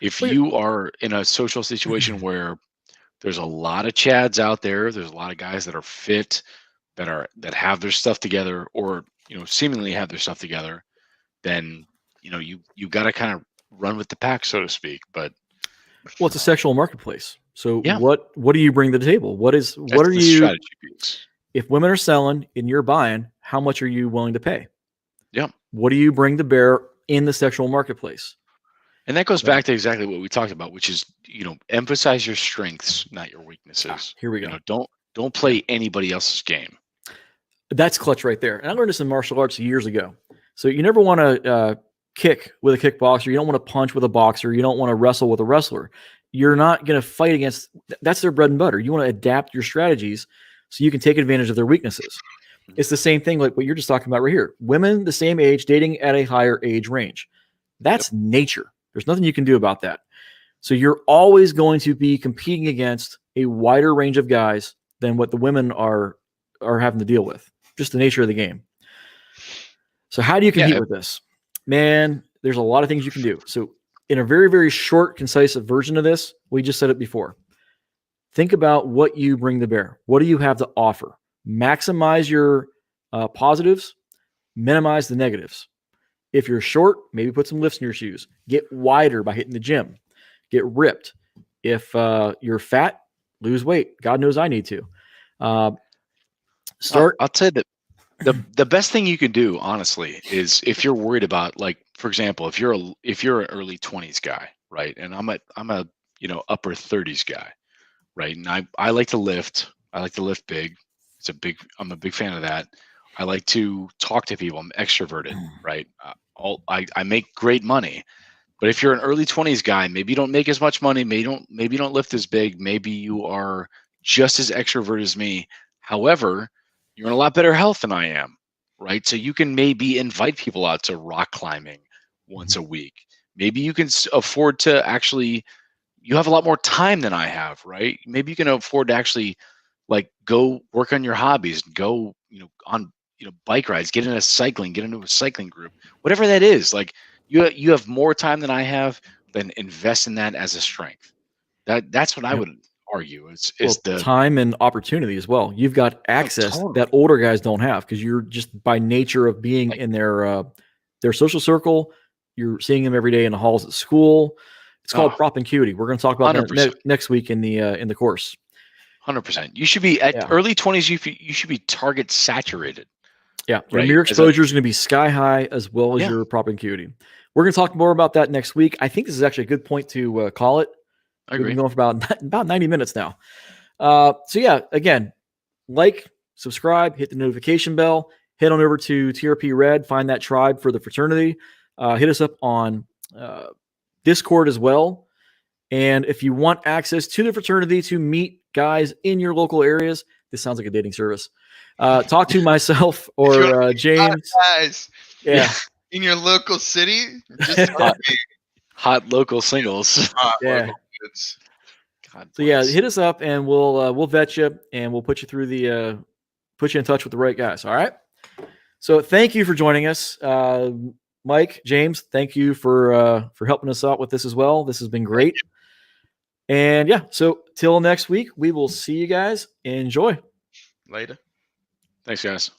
If you are in a social situation where there's a lot of chads out there, there's a lot of guys that are fit, that have their stuff together, or seemingly have their stuff together, then you got to kind of run with the pack, so to speak. But it's a sexual marketplace. So what do you bring to the table? What are you strategy piece. If women are selling and you're buying, how much are you willing to pay? Yeah. What do you bring to bear in the sexual marketplace? And that goes back to exactly what we talked about, which is, emphasize your strengths, not your weaknesses. Here we go. Don't play anybody else's game. That's clutch right there. And I learned this in martial arts years ago. So you never want to kick with a kickboxer. You don't want to punch with a boxer. You don't want to wrestle with a wrestler. You're not going to fight against. That's their bread and butter. You want to adapt your strategies so you can take advantage of their weaknesses. It's the same thing like what you're just talking about right here. Women the same age dating at a higher age range. That's nature. There's nothing you can do about that. So you're always going to be competing against a wider range of guys than what the women are having to deal with. Just the nature of the game. So how do you compete with this? Man, there's a lot of things you can do. So in a very, very short, concise version of this, we just said it before. Think about what you bring to bear. What do you have to offer? Maximize your positives, minimize the negatives. If you're short, maybe put some lifts in your shoes. Get wider by hitting the gym. Get ripped. If you're fat, lose weight. God knows I need to. I'll tell you that the best thing you can do, honestly, is if you're worried about, like, for example, if you're an early 20s guy, right, and I'm a upper 30s guy, right, and I like to lift. I like to lift big. I'm a big fan of that. I like to talk to people. I'm extroverted, right? I make great money. But if you're an early 20s guy, maybe you don't make as much money, maybe you don't lift as big, maybe you are just as extroverted as me. However, you're in a lot better health than I am, right? So you can maybe invite people out to rock climbing once a week. Maybe you can afford to actually, you have a lot more time than I have, right? Maybe you can afford to actually go work on your hobbies, go, on, bike rides, get into a cycling group, whatever that is. Like you have more time than I have, then invest in that as a strength. That's what I would argue. It's the time and opportunity as well. You've got access that older guys don't have because you're just by nature of being in their social circle. You're seeing them every day in the halls at school. It's called propinquity. We're going to talk about that next week in the course. 100%. You should be at early 20s. You should be target saturated. Yeah, right? Your exposure is going to be sky high as well as your propinquity. We're going to talk more about that next week. I think this is actually a good point to call it. I We've agree. been going for about 90 minutes now. So yeah, again, subscribe, hit the notification bell, head on over to TRP Red, find that tribe for the fraternity. Hit us up on Discord as well. And if you want access to the fraternity to meet guys in your local areas, this sounds like a dating service. Talk to myself or James. Guys, Yeah. in your local city, just tell me. Hot local singles. Yeah. Local kids. God So yeah, bless. hit us up and we'll vet you and we'll put you through put you in touch with the right guys. All right. So thank you for joining us, Mike, James. Thank you for helping us out with this as well. This has been great. And yeah, so till next week, we will see you guys. Enjoy. Later. Thanks, guys.